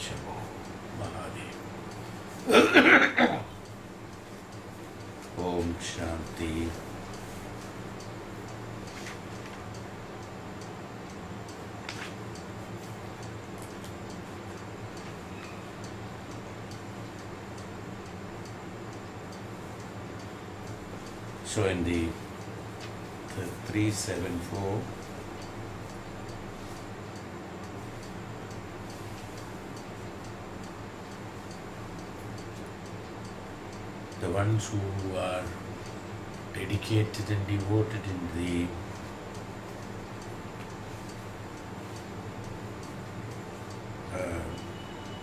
Shambho Mahadev. Om Shanti. So in the 374, the ones who are dedicated and devoted in the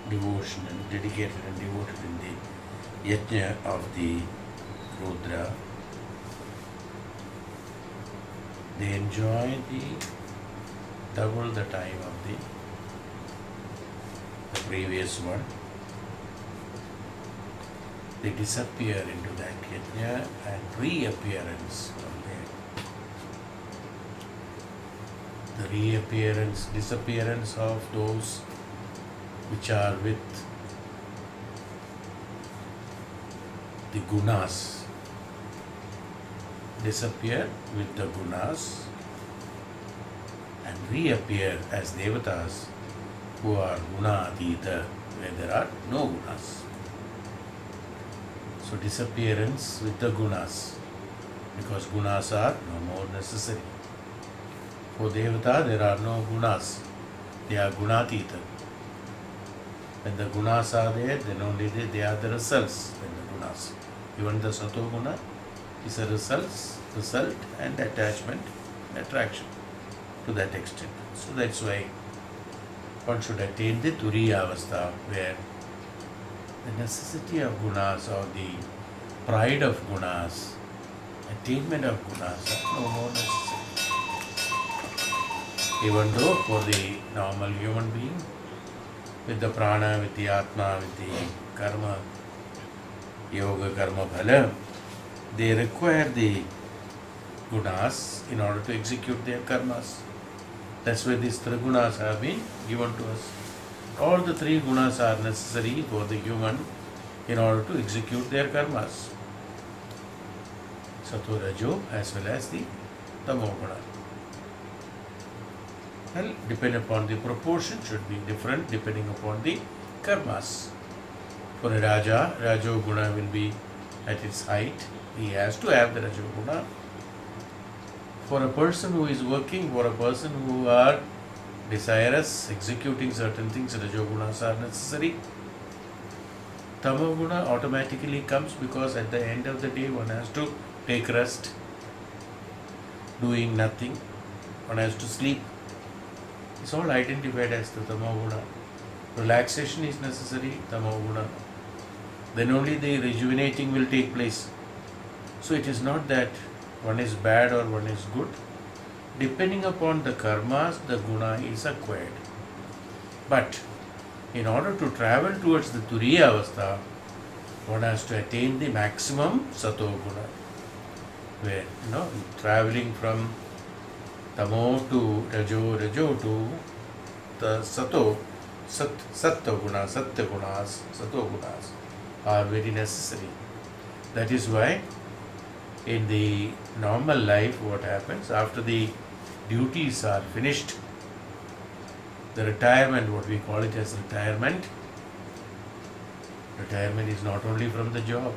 devotion and dedicated and devoted in the yajna of the Rudra, they enjoy the double the time of the previous one. They disappear into that yajna and reappearance from there. The reappearance, disappearance of those which are with the gunas, disappear with the gunas and reappear as devatas who are guna-adita, where there are no gunas. So disappearance with the gunas, because gunas are no more necessary. For devata there are no gunas, they are gunatita. When the gunas are there, then only they are the results. When the gunas, even the sato guna is a result and attachment, attraction to that extent. So that's why one should attain the turiya avastha, where the necessity of gunas or the pride of gunas, attainment of gunas are no more necessary. Even though for the normal human being, with the prana, with the atma, with the karma, yoga, karma, phala, they require the gunas in order to execute their karmas. That's why these three gunas have been given to us. All the three gunas are necessary for the human in order to execute their karmas. Sato, Rajo, as well as the Tamo guna. Well, depending upon the proportion, should be different depending upon the karmas. For a Raja, Rajo guna will be at its height. He has to have the Rajo guna. For a person who is working, for a person who are desirous, executing certain things, Rajogunas are necessary. Tamoguna automatically comes because at the end of the day one has to take rest, doing nothing, one has to sleep. It's all identified as the Tamoguna. Relaxation is necessary, Tamoguna. Then only the rejuvenating will take place. So it is not that one is bad or one is good. Depending upon the karmas, the guna is acquired. But in order to travel towards the turiya avastha, one has to attain the maximum sato guna. Where, traveling from tamo to rajo to the sato, sattva guna, satya gunas, sato gunas are very necessary. That is why in the normal life, what happens after the duties are finished, the retirement, what we call it as retirement is not only from the job,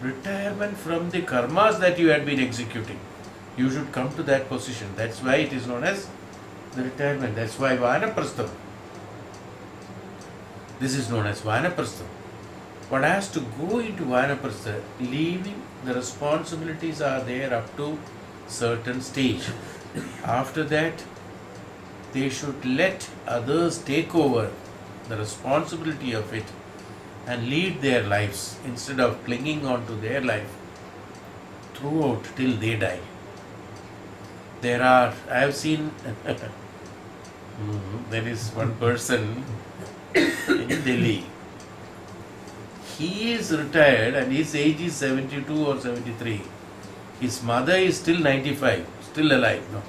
retirement from the karmas that you had been executing. You should come to that position. That's why it is known as the retirement. That's why Vanaprastham. This is known as Vanaprastham. One has to go into Vanaprastha, leaving the responsibilities are there up to certain stage. After that, they should let others take over the responsibility of it and lead their lives instead of clinging on to their life throughout till they die. I have seen, there is one person in Delhi. He is retired and his age is 72 or 73. His mother is still 95, still alive. No?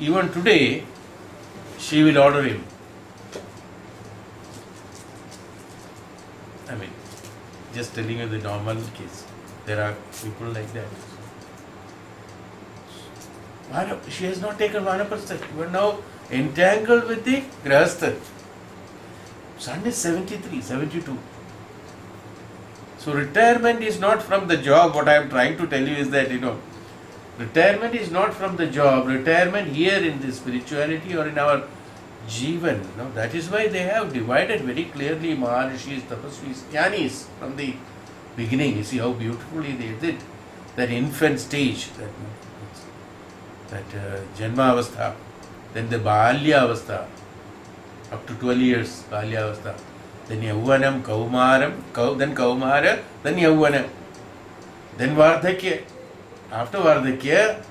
Even today, she will order him, just telling you the normal case. There are people like that. She has not taken Vanaprastha. You are now entangled with the Grahastha. Son is 73, 72. So retirement is not from the job. What I am trying to tell you is that, retirement is not from the job. Retirement here in the spirituality or in our Jivan. That is why they have divided very clearly Maharishis, Tapasvis, Jnanis from the beginning. You see how beautifully they did. That infant stage, that Janma Avastha, then the Balya Avastha, up to 12 years, Balya Avastha. Then Yauvanam, Kaumaram, then Kaumara, then Yauvanam. Then Vardhakya. After Vardhakya,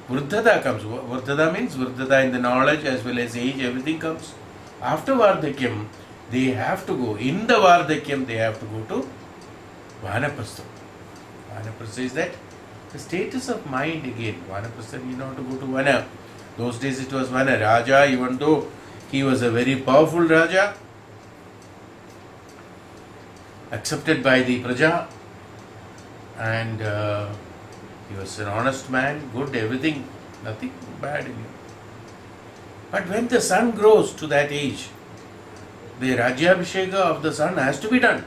Vruddhata comes. Vruddhata means Vruddhata in the knowledge as well as age, everything comes. After Vardhakyam, they have to go. In the Vardhakyam, they have to go to Vanaprastha. Vanaprastha is that the status of mind again. Vanaprastha, you know, to go to Vana. Those days it was Vana. Raja, even though he was a very powerful Raja, accepted by the Praja, and he was an honest man, good, everything, nothing bad in him. But when the son grows to that age, the Rajyabhisheka of the son has to be done.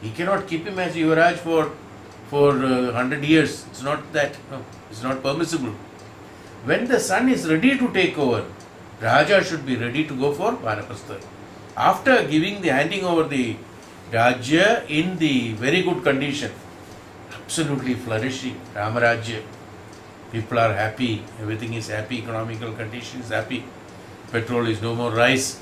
He cannot keep him as Yuvraj for 100 years. It's not that. No, it's not permissible. When the son is ready to take over, Raja should be ready to go for Vanaprastha. After handing over the Rajya in the very good condition, absolutely flourishing, Ramarajya, people are happy, everything is happy, economical condition is happy, petrol is no more rice.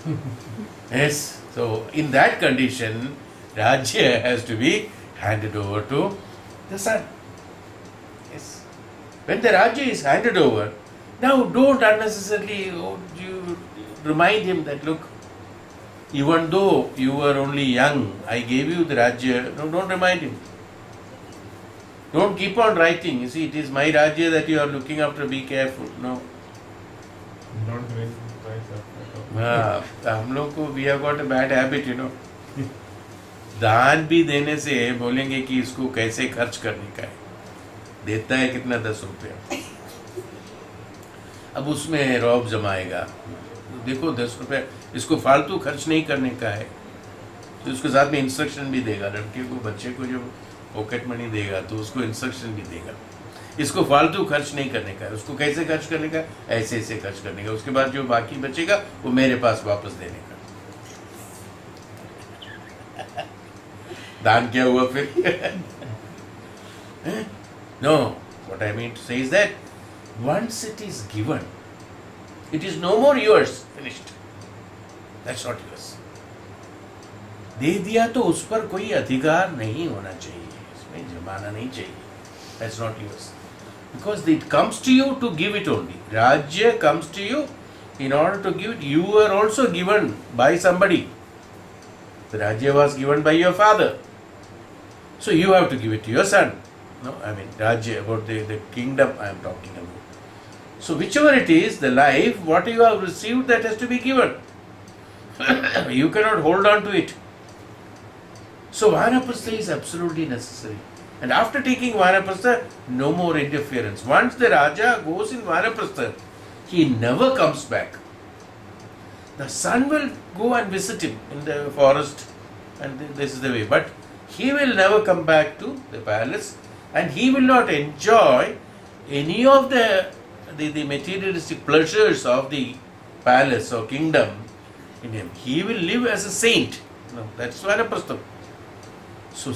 Yes, so in that condition, Rajya has to be handed over to the son. Yes. When the Rajya is handed over, now don't unnecessarily you remind him that, look, even though you were only young, I gave you the Rajya. No, don't remind him. Don't keep on writing. You see, it is my Rajya that you are looking after, be careful. No. Don't drink twice after. हम लोग को we have got a bad habit, दान भी देने से बोलेंगे कि इसको कैसे खर्च करने का है. देता है कितना 10 रुपया. अब उसमें रौब जमाएगा. देखो 10 रुपया इसको फालतू खर्च नहीं करने का है. तो उसके साथ में इंस्ट्रक्शन भी देगा. लड़के को, बच्चे को जब पॉकेट मनी देगा तो उसको इंस्ट्रक्शन भी देगा. इसको फालतू खर्च नहीं करने का है. उसको कैसे खर्च करने का, ऐसे ऐसे खर्च करने का. उसके बाद जो बाकी बचेगा वो मेरे पास वापस देने का. दान क्या हुआ फिर? No, what I mean to say is that once it is given, it is no more yours. Finished. That's not yours. दे दिया तो उस पर कोई अधिकार नहीं होना चाहिए. इसमें जमाना नहीं चाहिए. That's not yours. Because it comes to you to give it only. Rajya comes to you in order to give it. You were also given by somebody. The Rajya was given by your father. So you have to give it to your son. No, I mean Rajya, about the kingdom I am talking about. So whichever it is, the life, what you have received, that has to be given. You cannot hold on to it. So Vanaprastha is absolutely necessary. And after taking Vanaprastha, no more interference. Once the Raja goes in Vanaprastha, he never comes back. The son will go and visit him in the forest, and this is the way. But he will never come back to the palace, and he will not enjoy any of the materialistic pleasures of the palace or kingdom in him. He will live as a saint. No, that's Vanaprastha. So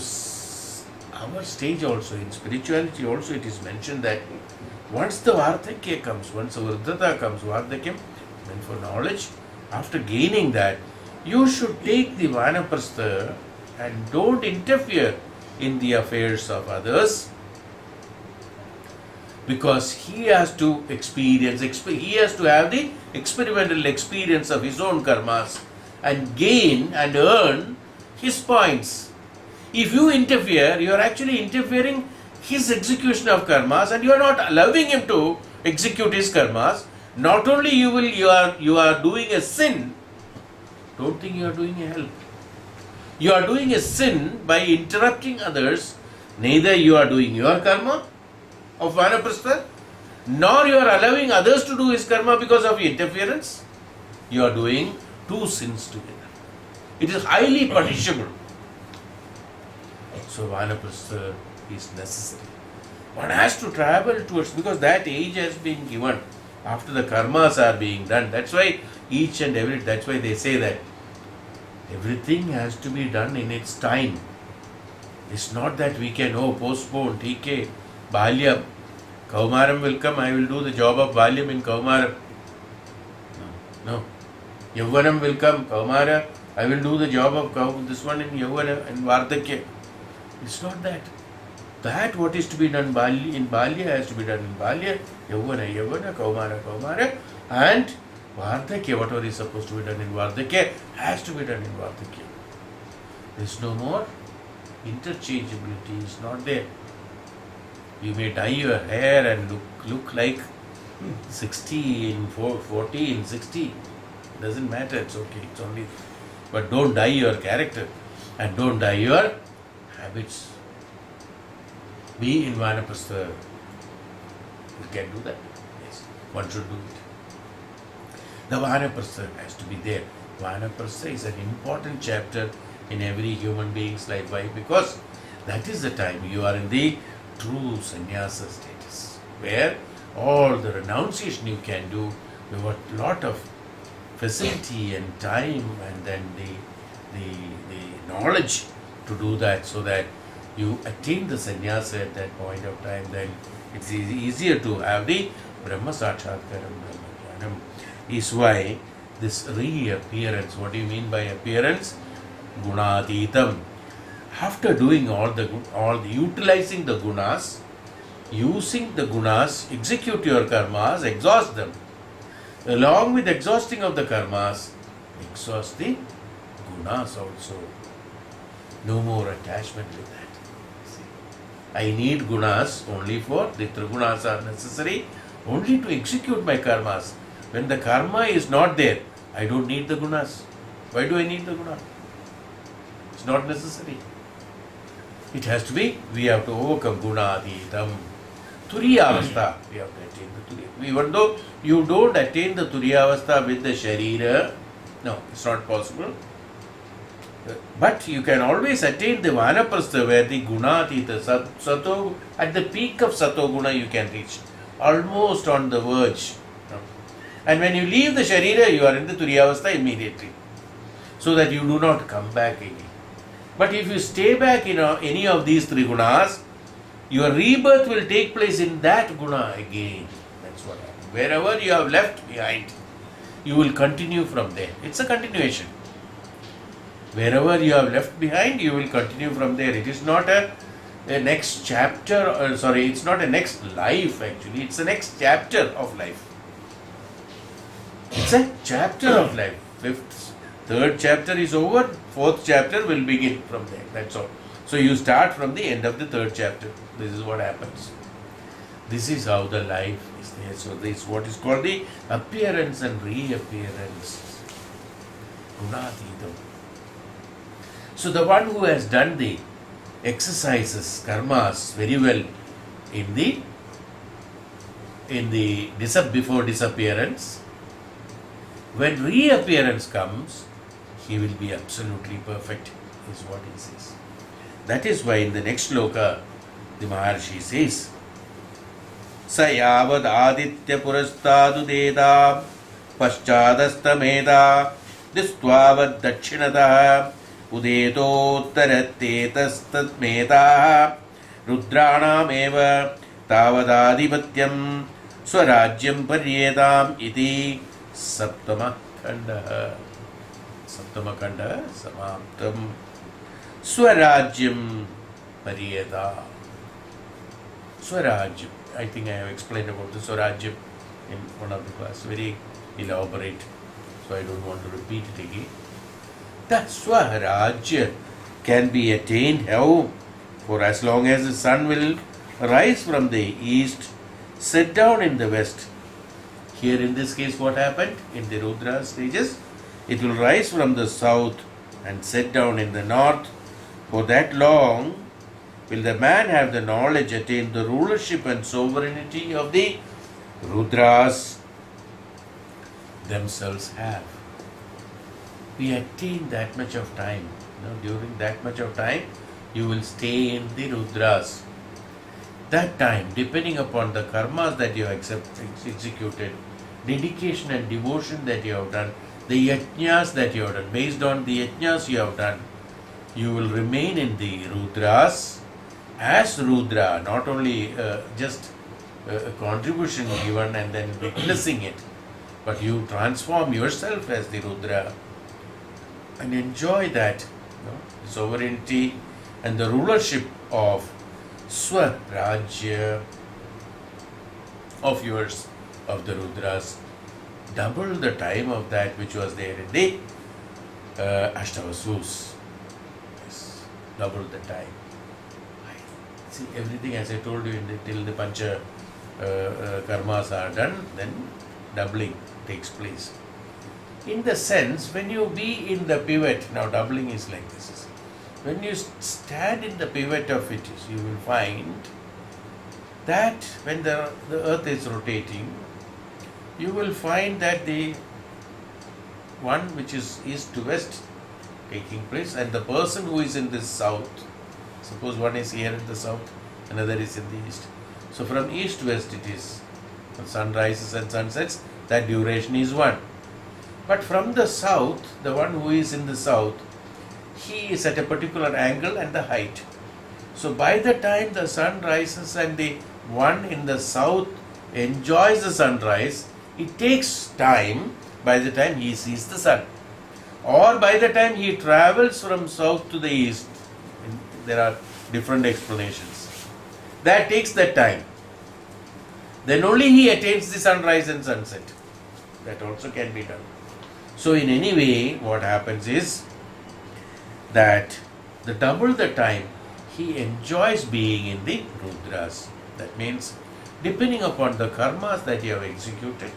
our stage also, in spirituality also, it is mentioned that once the Vardhakya comes, once the Vruddhata comes, Vardhakyam, then for knowledge, after gaining that, you should take the Vanaprastha and don't interfere in the affairs of others, because he has to experience, he has to have the experimental experience of his own karmas and gain and earn his points. If you interfere, you are actually interfering his execution of karmas, and you are not allowing him to execute his karmas. Not only you are doing a sin, don't think you are doing a help. you are doing a sin by interrupting others, neither you are doing your karma of vanaprastha, nor you are allowing others to do his karma because of interference. You are doing two sins together. It is highly punishable. So vanaprastha is necessary. One has to travel towards, because that age has been given after the karmas are being done. That's why that's why they say that everything has to be done in its time. It's not that we can, postpone, TK, Balyam, Kaumaram will come, I will do the job of Balyam in Kaumaram. No. Yavvanam will come, Kaumara, I will do the job of this one in Yavvana and Vardhakya. It's not that. That what is to be done in Balya has to be done in Balya, Yavvana, Kaumara, and Vardhakya, whatever is supposed to be done in Vardhakya, has to be done in Vardhakya. There is no more interchangeability, is not there. You may dye your hair and look like 60 in 40 in 60. Doesn't matter, it's okay, it's only. But don't dye your character and don't dye your habits. Be in vanaprastha. You can do that. Yes, one should do it. The vanaprastha has to be there. Vanaprastha is an important chapter in every human being's life. Why? Because that is the time you are in the true sannyasa status, where all the renunciation you can do, you have a lot of facility and time, and then the knowledge to do that, so that you attain the sannyasa at that point of time. Then it's easier to have the Brahma Sakshatkaram, Brahma Jnanam. Is why this reappearance. What do you mean by appearance? Gunatitam. After doing all the utilizing the gunas, using the gunas, execute your karmas, exhaust them. Along with exhausting of the karmas, exhaust the gunas also. No more attachment with that. See, I need gunas only for the trigunas are necessary only to execute my karmas. When the karma is not there, I don't need the gunas. Why do I need the gunas? It's not necessary. It has to be, we have to overcome gunaditam. Turiyavastha, we have to attain the Turiya. Even though you don't attain the Turiyavastha with the Sharira, no, it's not possible. But you can always attain the Vanaprastha, where the Gunatita, Sato, at the peak of Sato Guna you can reach. Almost on the verge. And when you leave the Sharira, you are in the Turiyavastha immediately. So that you do not come back again. But if you stay back in any of these three gunas, your rebirth will take place in that guna again. That's what happens. Wherever you have left behind, you will continue from there. It's a continuation. Wherever you have left behind, you will continue from there. It is not a next chapter, it's not a next life actually. It's the next chapter of life. It's a chapter of life. Third chapter is over, fourth chapter will begin from there. That's all. So you start from the end of the third chapter. This is what happens. This is how the life is there. So this is what is called the appearance and reappearance. Gunatidam. So the one who has done the exercises, karmas very well in the before disappearance, when reappearance comes, he will be absolutely perfect, is what he says. That is why in the next sloka, the Maharshi says, Sayavad aditya purastadu deda paschadastameda distwavad dakshinataha udetottaratetastatmetaha rudranam eva tavadadipatyam swarajyam paryetam iti Saptama Kanda Samaptam Swarajyam Pariyada. Swarajyam. I think I have explained about the Swarajyam in one of the classes. Very elaborate. So I don't want to repeat it again. That Swarajya can be attained how? For as long as the sun will rise from the east, set down in the west. Here in this case what happened? In the Rudra stages, it will rise from the south and set down in the north. For that long will the man have the knowledge, attain the rulership and sovereignty of the Rudras themselves have. We attain that much of time. During that much of time, you will stay in the Rudras. That time, depending upon the karmas that you have executed, dedication and devotion that you have done, the yajnas that you have done, based on the yajnas you have done, you will remain in the Rudras as Rudra, not only just a contribution given and then witnessing it, but you transform yourself as the Rudra and enjoy that sovereignty and the rulership of Swarajya of yours, of the Rudras, double the time of that which was there in the Ashtavasus. Yes, double the time. See, everything as I told you, till the Pancha karmas are done, then doubling takes place. In the sense, when you be in the pivot, now doubling is like this. When you stand in the pivot of it, you will find that when the earth is rotating, you will find that the one which is east to west taking place, and the person who is in the south, suppose one is here in the south, another is in the east. So from east to west it is, when sun rises and sun sets, that duration is one. But from the south, the one who is in the south, he is at a particular angle and the height. So by the time the sun rises and the one in the south enjoys the sunrise, it takes time by the time he sees the sun. Or by the time he travels from south to the east, there are different explanations. That takes that time. Then only he attains the sunrise and sunset. That also can be done. So in any way, what happens is that the double the time he enjoys being in the Rudras. That means, depending upon the karmas that you have executed,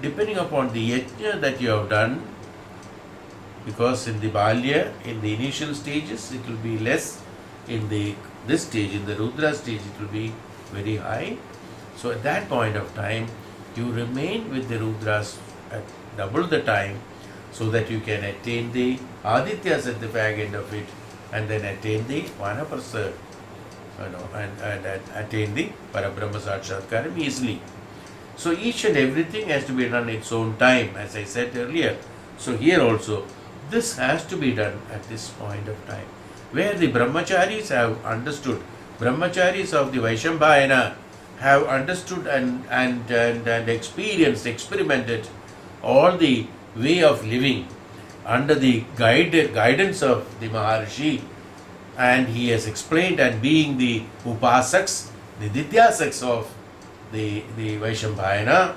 depending upon the yajna that you have done, because in the Balya, in the initial stages, it will be less. In this stage, in the Rudra stage, it will be very high. So at that point of time, you remain with the Rudras at double the time, so that you can attain the Adityas at the back end of it, and then attain the Vanaprastha, and attain the Parabrahma Sakshatkaram easily. So each and everything has to be done its own time, as I said earlier. So here also, this has to be done at this point of time, where the Brahmacharis have understood, Brahmacharis of the Vaishambhayana have understood and experienced, experimented all the way of living under the guidance of the Maharishi, and he has explained, and being the Upasaks, the Dityasaks of the Vaishambhayana,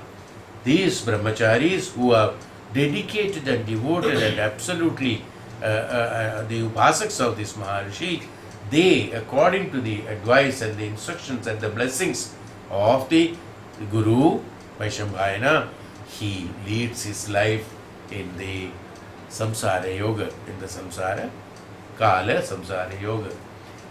these Brahmacharis who are dedicated and devoted and absolutely the Upasaks of this Maharishi, they, according to the advice and the instructions and the blessings of the Guru Vaishambhayana, he leads his life in the Samsara Yoga, in the Samsara Kala Samsara Yoga.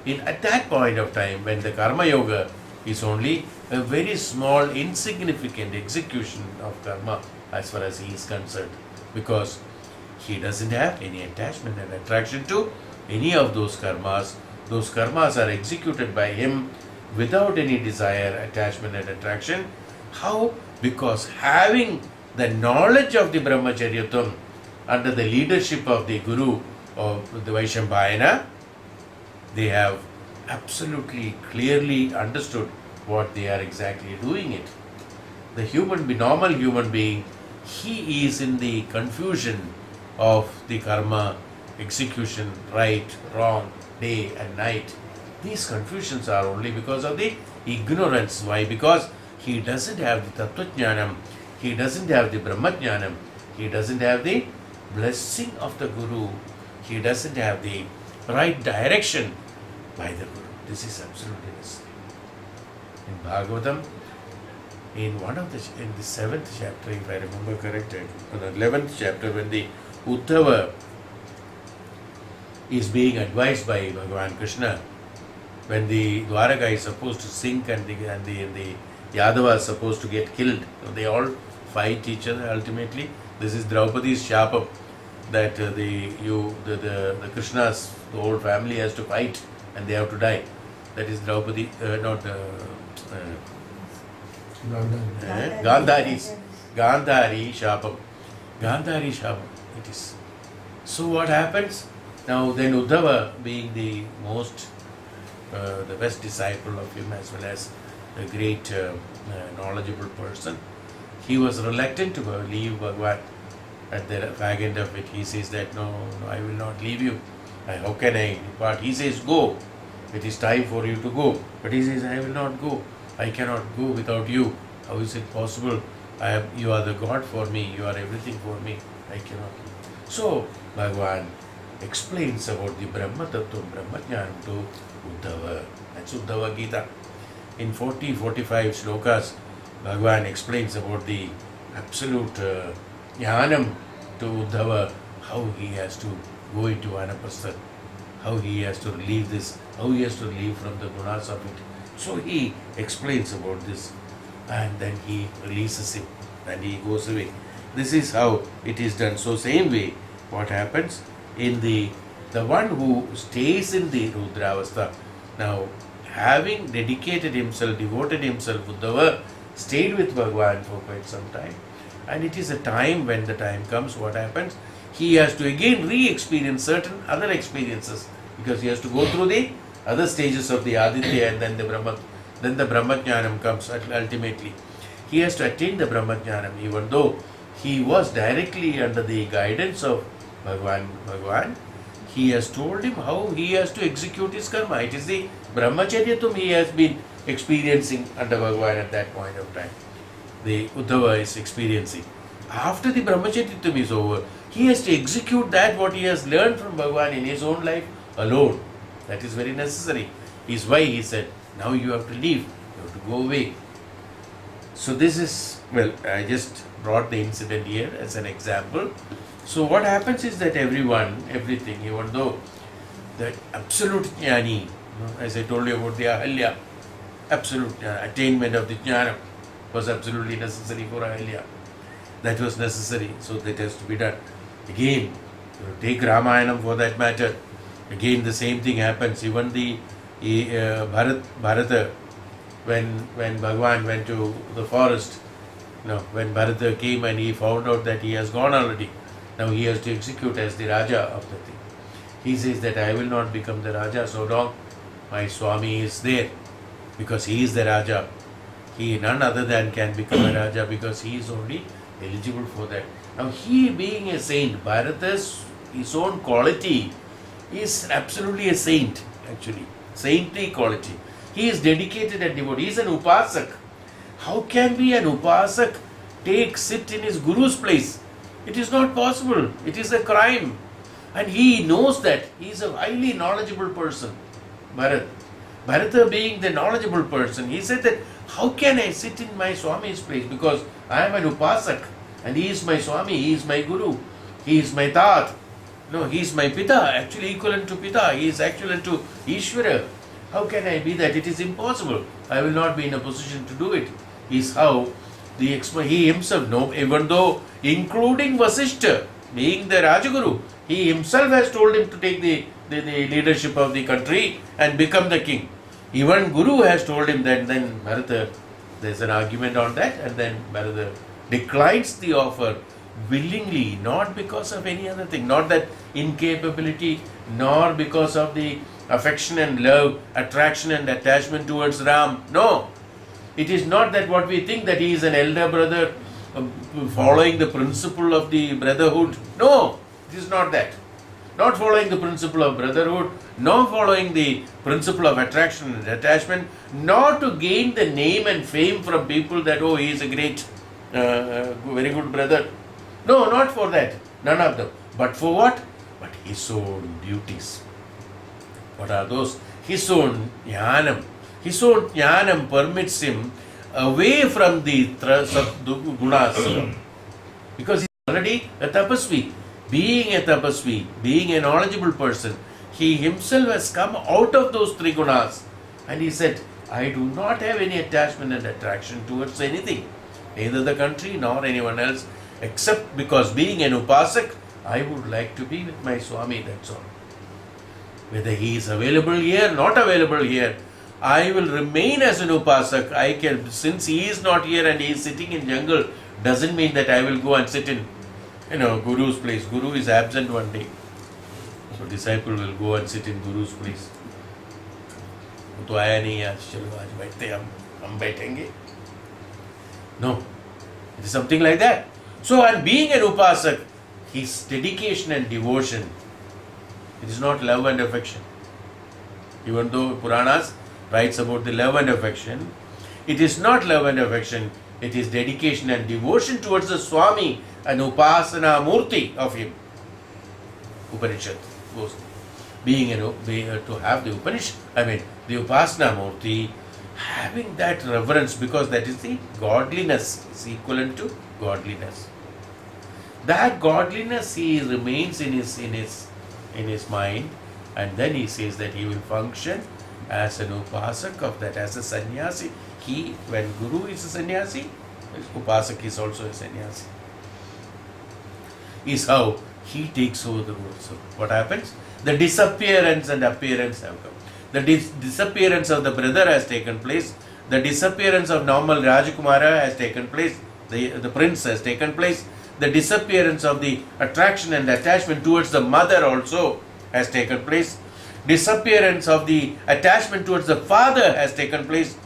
At that point of time, when the Karma Yoga is only a very small, insignificant execution of karma as far as he is concerned, because he doesn't have any attachment and attraction to any of those karmas. Those karmas are executed by him without any desire, attachment and attraction. How? Because having the knowledge of the Brahmacharyatam under the leadership of the Guru of the Vaishambhayana, they have absolutely clearly understood what they are exactly doing it. The normal human being, he is in the confusion of the karma execution, right, wrong, day and night. These confusions are only because of the ignorance. Why? Because he doesn't have the Tattvajnanam, he doesn't have the Brahmajnanam, he doesn't have the blessing of the Guru, he doesn't have the right direction by the Guru. This is absolutely necessary. In Bhagavatam, in the 7th chapter, if I remember correctly, the 11th chapter, when the Uddhava is being advised by Bhagavan Krishna when the Dwaraka is supposed to sink and the Yadavas supposed to get killed. So they all fight each other ultimately. This is Draupadi's shapam that the Krishna's, the whole family has to fight and they have to die. That is Draupadi, Gandhari shapam. Gandhari shapam it is. So what happens? Now then Uddhava being the best disciple of him as well as a great knowledgeable person, he was reluctant to leave Bhagavan. At the fag end of it, he says that no, I will not leave you. How can I depart? He says, go. It is time for you to go. But he says, I will not go. I cannot go without you. How is it possible? You are the God for me. You are everything for me. I cannot. So, Bhagavan explains about the Brahma Tattva, Brahma Jnanam to Uddhava. That's Uddhava Gita. In 40-45 shlokas, Bhagavan explains about the absolute Jnanam to Uddhava, how he has to go into Vanaprastha, how he has to relieve this, how he has to relieve from the gunas of it. So he explains about this and then he releases him and he goes away. This is how it is done. So same way, what happens in the one who stays in the Rudravastha, now having dedicated himself, devoted himself, Uddhava stayed with Bhagavan for quite some time. And it is a time when the time comes, what happens? He has to again re-experience certain other experiences because he has to go through the other stages of the Aditya and then the Brahmajnanam comes ultimately. He has to attain the Brahmajnanam even though he was directly under the guidance of Bhagavan. He has told him how he has to execute his karma. It is the Brahmacharyatum he has been experiencing under Bhagavan at that point of time. The Uddhava is experiencing. After the Brahmacharyatum is over, he has to execute that what he has learned from Bhagavan in his own life alone. That is very necessary. Is why he said, now you have to leave, you have to go away. So this is, well, I just brought the incident here as an example. So what happens is that everything, even though the absolute jnani, as I told you about the Ahalya, absolute attainment of the jnana was absolutely necessary for Ahalya. That was necessary, so that has to be done. Again, take Ramayanam for that matter. Again, the same thing happens. Even the Bharata, when Bhagavan went to the forest, when Bharata came and he found out that he has gone already, now he has to execute as the Raja of the thing. He says that I will not become the Raja so long my Swami is there, because he is the Raja. He, none other than, can become a Raja because he is only eligible for that. Now he being a saint, Bharata's his own quality is absolutely a saint, actually. Saintly quality. He is dedicated and devoted. He is an upasak. How can be an upasak sit in his guru's place? It is not possible. It is a crime. And he knows that. He is a highly knowledgeable person. Bharata being the knowledgeable person, he said that how can I sit in my Swami's place? Because I am an upasak and he is my Swami, he is my guru, he is my tat. No, he is my pita, actually equivalent to pita. He is equivalent to Ishvara. How can I be that? It is impossible. I will not be in a position to do it. Is how he himself, even though including Vasishtha, being the Rajaguru, he himself has told him to take the leadership of the country and become the king. Even Guru has told him that. Then Bharata, there's an argument on that, and then Bharata declines the offer willingly, not because of any other thing, not that incapability, nor because of the affection and love, attraction and attachment towards Ram. No, it is not that what we think, that he is an elder brother following the principle of the brotherhood. No, it is not that. Not following the principle of brotherhood, nor following the principle of attraction and attachment, nor to gain the name and fame from people that, oh, he is a great, very good brother. No, not for that. None of them. But for what? But his own duties. What are those? His own jnanam. His own jnanam permits him away from the gunas. Because he is already a tapasvi. Being a tapasvi, being a knowledgeable person, He himself has come out of those three gunas, and he said, I do not have any attachment and attraction towards anything, neither the country nor anyone else, except because being an upasak, I would like to be with my Swami, that's all. Whether he is available here, not available here, I will remain as an upasak. I can, since he is not here and he is sitting in jungle, doesn't mean that I will go and sit in, Guru's place. Guru is absent one day. So disciple will go and sit in Guru's place. वो तो आया नहीं आज, चलो आज बैठते हम बैठेंगे. No, it is something like that. So, and being an upasak, his dedication and devotion, it is not love and affection. Even though Puranas writes about the love and affection, it is not love and affection, it is dedication and devotion towards the Swami, an upasana murti of him. Upanishad goes. Being to have the Upanishad, the upasana murti, having that reverence, because that is the godliness, is equivalent to godliness. That godliness he remains in his mind, and then he says that he will function as an upasak of that, as a sannyasi. When Guru is a sannyasi, upasak is also a sannyasi. Is how he takes over the world. So what happens? The disappearance and appearance have come. The disappearance of the brother has taken place. The disappearance of normal Rajakumara has taken place. The prince has taken place. The disappearance of the attraction and attachment towards the mother also has taken place. Disappearance of the attachment towards the father has taken place.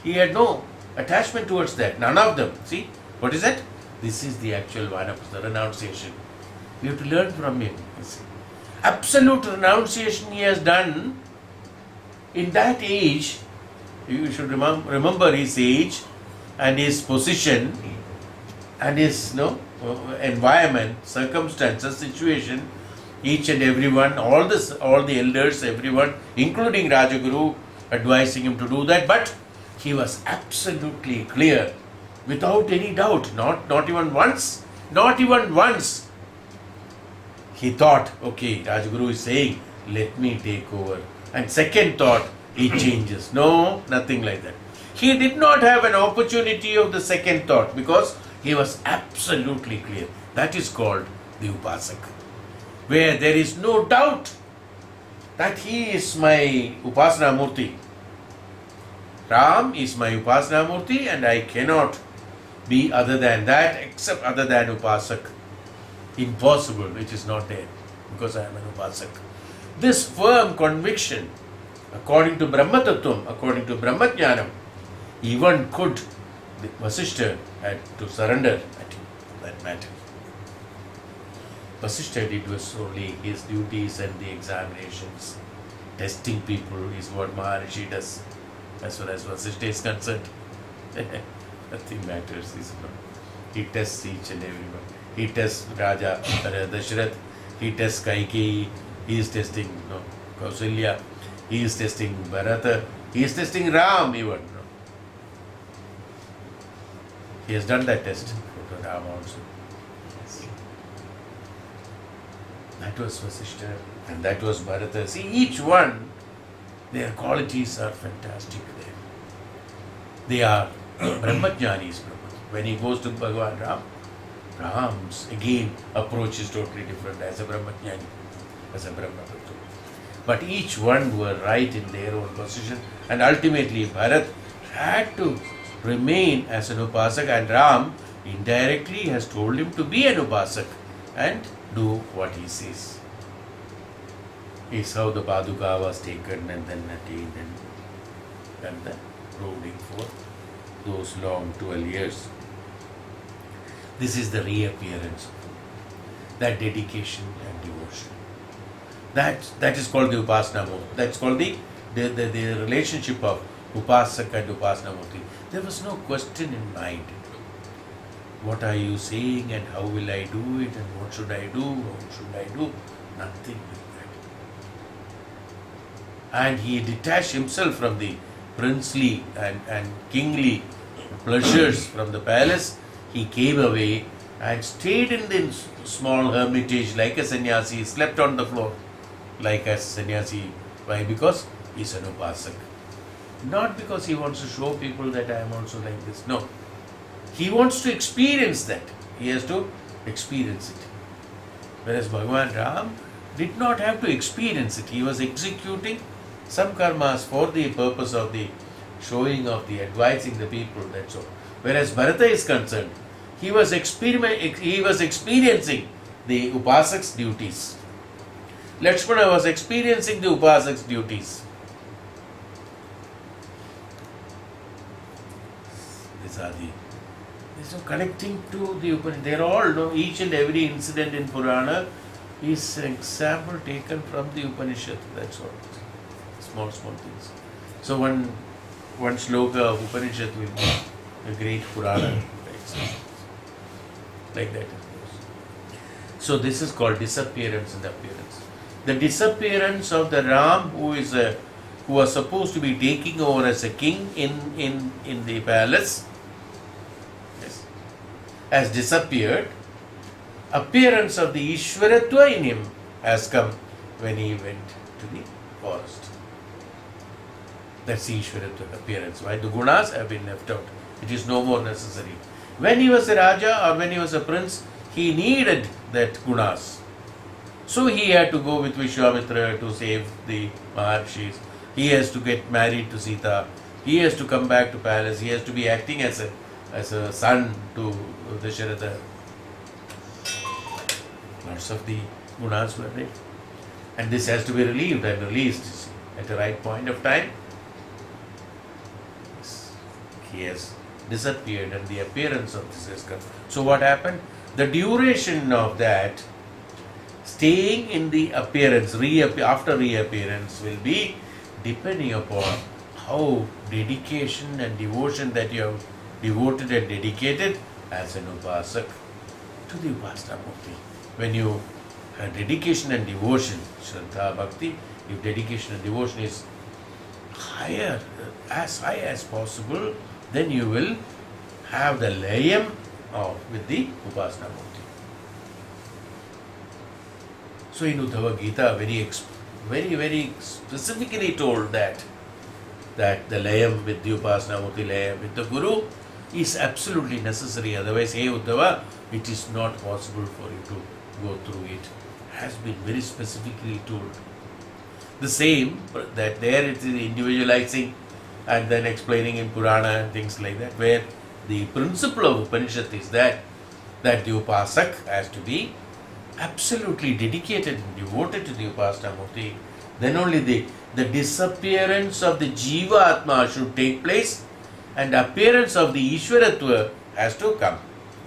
He had no attachment towards that. None of them. See, what is that? This is the actual Vanaprastha, renunciation. We have to learn from him. You see. Absolute renunciation he has done in that age. You should remember his age and his position and his environment, circumstances, situation. Each and everyone, all the elders, everyone, including Rajaguru, advising him to do that. But he was absolutely clear, without any doubt, not even once. He thought, okay, Rajaguru is saying, let me take over. And second thought, he changes. No, nothing like that. He did not have an opportunity of the second thought because he was absolutely clear. That is called the upasak, where there is no doubt that he is my upasana murti. Ram is my upasana murti, and I cannot be other than that, except other than upasak. Impossible, which is not there, because I am an upasak. This firm conviction, according to Brahma Tattvam, according to Brahma Jnanam, even could the Vasishtha had to surrender that matter. Vasishtha did was only his duties and the examinations. Testing people is what Maharishi does, as far as Vasishtha is concerned. Nothing matters. He tests each and everyone. He tests Raja Dashrath. He tests Kaikeyi. He is testing Kausalya. He is testing Bharata. He is testing Ram even. He has done that test for Ram also. That was Vasishtha and that was Bharata. See, each one, their qualities are fantastic there. They are Brahmajnanis. When he goes to Bhagavan Ram, Ram's again approach is totally different as a Brahmajnani, as a Brahmatattva. But each one were right in their own position, and ultimately Bharat had to remain as an upasak, and Ram indirectly has told him to be an upasak and do what he says. Is how the Paduka was taken and then attained and then ruling for those long 12 years. This is the reappearance of that dedication and devotion. That is called the Upasana Murti. That's called the relationship of Upasak and Upasana Murti. There was no question in mind. What are you saying and how will I do it and what should I do? What should I do? Nothing like that. And he detached himself from the princely and kingly pleasures from the palace. He came away and stayed in the small hermitage like a sannyasi, slept on the floor. like as sannyasi. Why? Because he's an upasak. Not because he wants to show people that I am also like this. No. He wants to experience that. He has to experience it. Whereas Bhagavan Ram did not have to experience it. He was executing some karmas for the purpose of the showing of the advising the people, that's all. Whereas Bharata is concerned, he was experiencing the upasak's duties. Lakshmana was experiencing the upasak's duties. These are the so connecting to the Upanishad. They are all, no, each and every incident in Purana is an example taken from the Upanishad. That's all. Small things. So one sloka of Upanishad will be a great Purana. Like that. So this is called disappearance and appearance. The disappearance of the Ram who was supposed to be taking over as a king in the palace, yes, has disappeared. Appearance of the Ishwaratva in him has come when he went to the forest. That's the Ishwaratva appearance. Why? The gunas have been left out. It is no more necessary. When he was a Raja or when he was a prince, he needed that gunas. So he had to go with Vishwamitra to save the Maharshis. He has to get married to Sita. He has to come back to palace. He has to be acting as a son to Dasharatha. Lots of the gunas were there. And this has to be relieved and released at the right point of time. He has disappeared and the appearance of this has come. So what happened? The duration of that, staying in the appearance, after reappearance, will be depending upon how dedication and devotion that you have devoted and dedicated as an upasak to the Upasana Murti. When you have dedication and devotion, Shraddha Bhakti, if dedication and devotion is higher, as high as possible, then you will have the layam with the Upasana Murti. So in Uddhava Gita, very specifically told that the layam with the Upasana Murti, layam with the Guru is absolutely necessary. Otherwise, hey Uddhava, it is not possible for you to go through it. Has been very specifically told. The same, that there it is individualizing and then explaining in Purana and things like that, where the principle of Upanishad is that the Upasak has to be absolutely dedicated and devoted to the Upasana Murti. Then only the disappearance of the Jiva Atma should take place and appearance of the Ishwaratva has to come.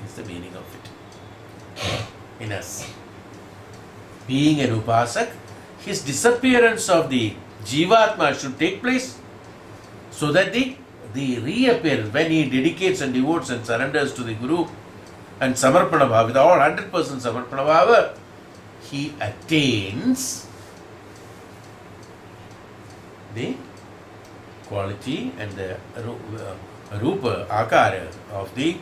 Is the meaning of it. In us. Being an Upasak, his disappearance of the Jivatma should take place so that the reappearance, when he dedicates and devotes and surrenders to the Guru and Samarpana Bhava, with all 100% Samarpana Bhava, he attains the quality and the Rupa, Akara of the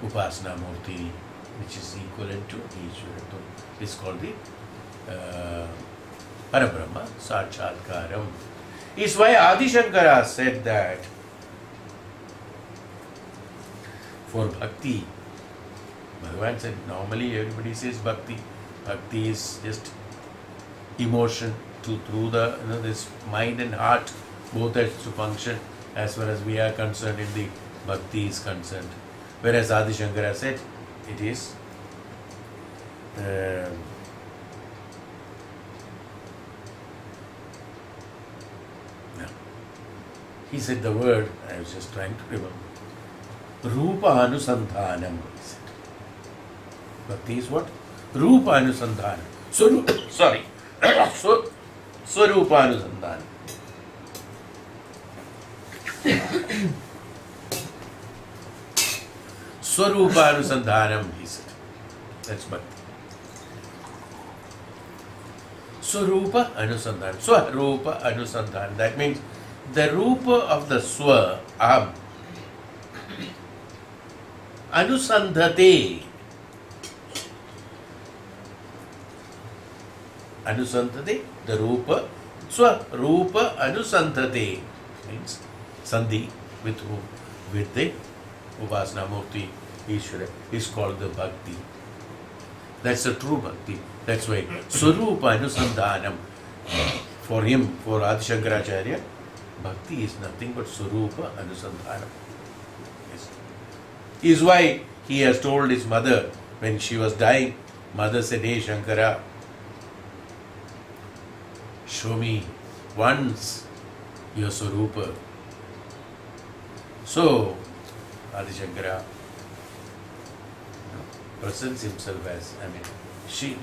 Upasana Murti, which is equivalent to Ishwaratva. It's called the Parabrahma Sakshatkaram. Is why Adi Shankara said that for bhakti, Bhagavan said normally everybody says bhakti. Bhakti is just emotion through the this mind and heart both has to function as far as we are concerned in the bhakti is concerned. Whereas Adi Shankara said it is he said the word, I was just trying to remember. Rupa Anusandhanam, he said. Bhakti is what? Rupa Anusandhanam. Swarupa Anusandhanam. Swarupa Anusandhanam, he said. That's Bhakti. Swarupa Anusandhanam. Swarupa Anusandhanam. That means the Rupa of the Swa, Aham, Anusandhate. Anusandhate, the Rupa, Swarupa Anusandhate means Sandhi with whom? With the Upasana Murti Ishvara is called the Bhakti. That's the true Bhakti. That's why Swarupa Anusandhanam for him, for Adi Shankaracharya, Bhakti is nothing but Swarupa Anusandhanam. Yes. Is why he has told his mother when she was dying, mother said, "Hey Shankara, show me once your Swarupa." So, Adi Shankara presents himself as,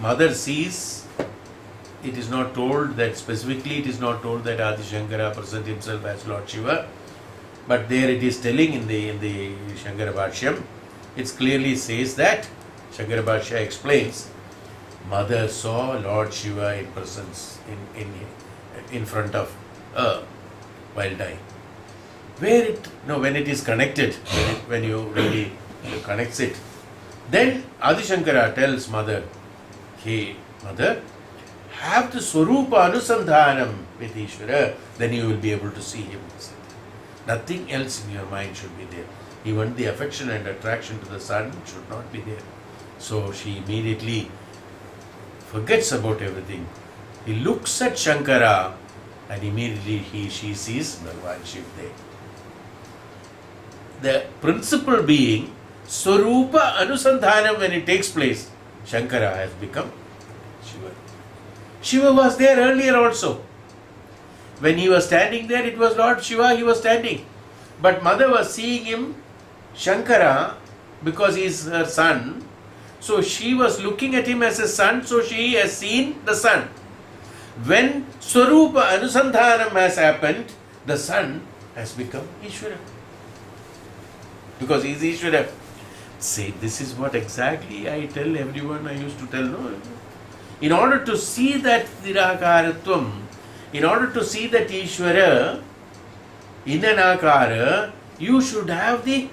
mother sees, it is not told that specifically, it is not told that Adi Shankara presents himself as Lord Shiva, but there it is telling in the Shankara Bhashyam, it clearly says that, Shankara Bhashya explains, mother saw Lord Shiva in presence, in front of her while dying. When it is connected, when you really connects it, then Adi Shankara tells mother, "Hey mother, have the Swarupa Anusandhanam with Ishvara, then you will be able to see him." Nothing else in your mind should be there. Even the affection and attraction to the sun should not be there. So she immediately forgets about everything. He looks at Shankara and immediately she sees Bhagavan Shiv there. The principle being Swarupa Anusandhanam, when it takes place, Shankara has become Shiva. Shiva was there earlier also. When he was standing there, it was Lord Shiva, he was standing. But mother was seeing him, Shankara, because he is her son. So she was looking at him as a son, so she has seen the son. When Swarupa Anusandhanam has happened, the son has become Ishvara. Because he is Ishvara. Say, this is what exactly I tell everyone, I used to tell, no? In order to see that Nirakaratvam, in order to see that Ishvara in an Akara, you should have the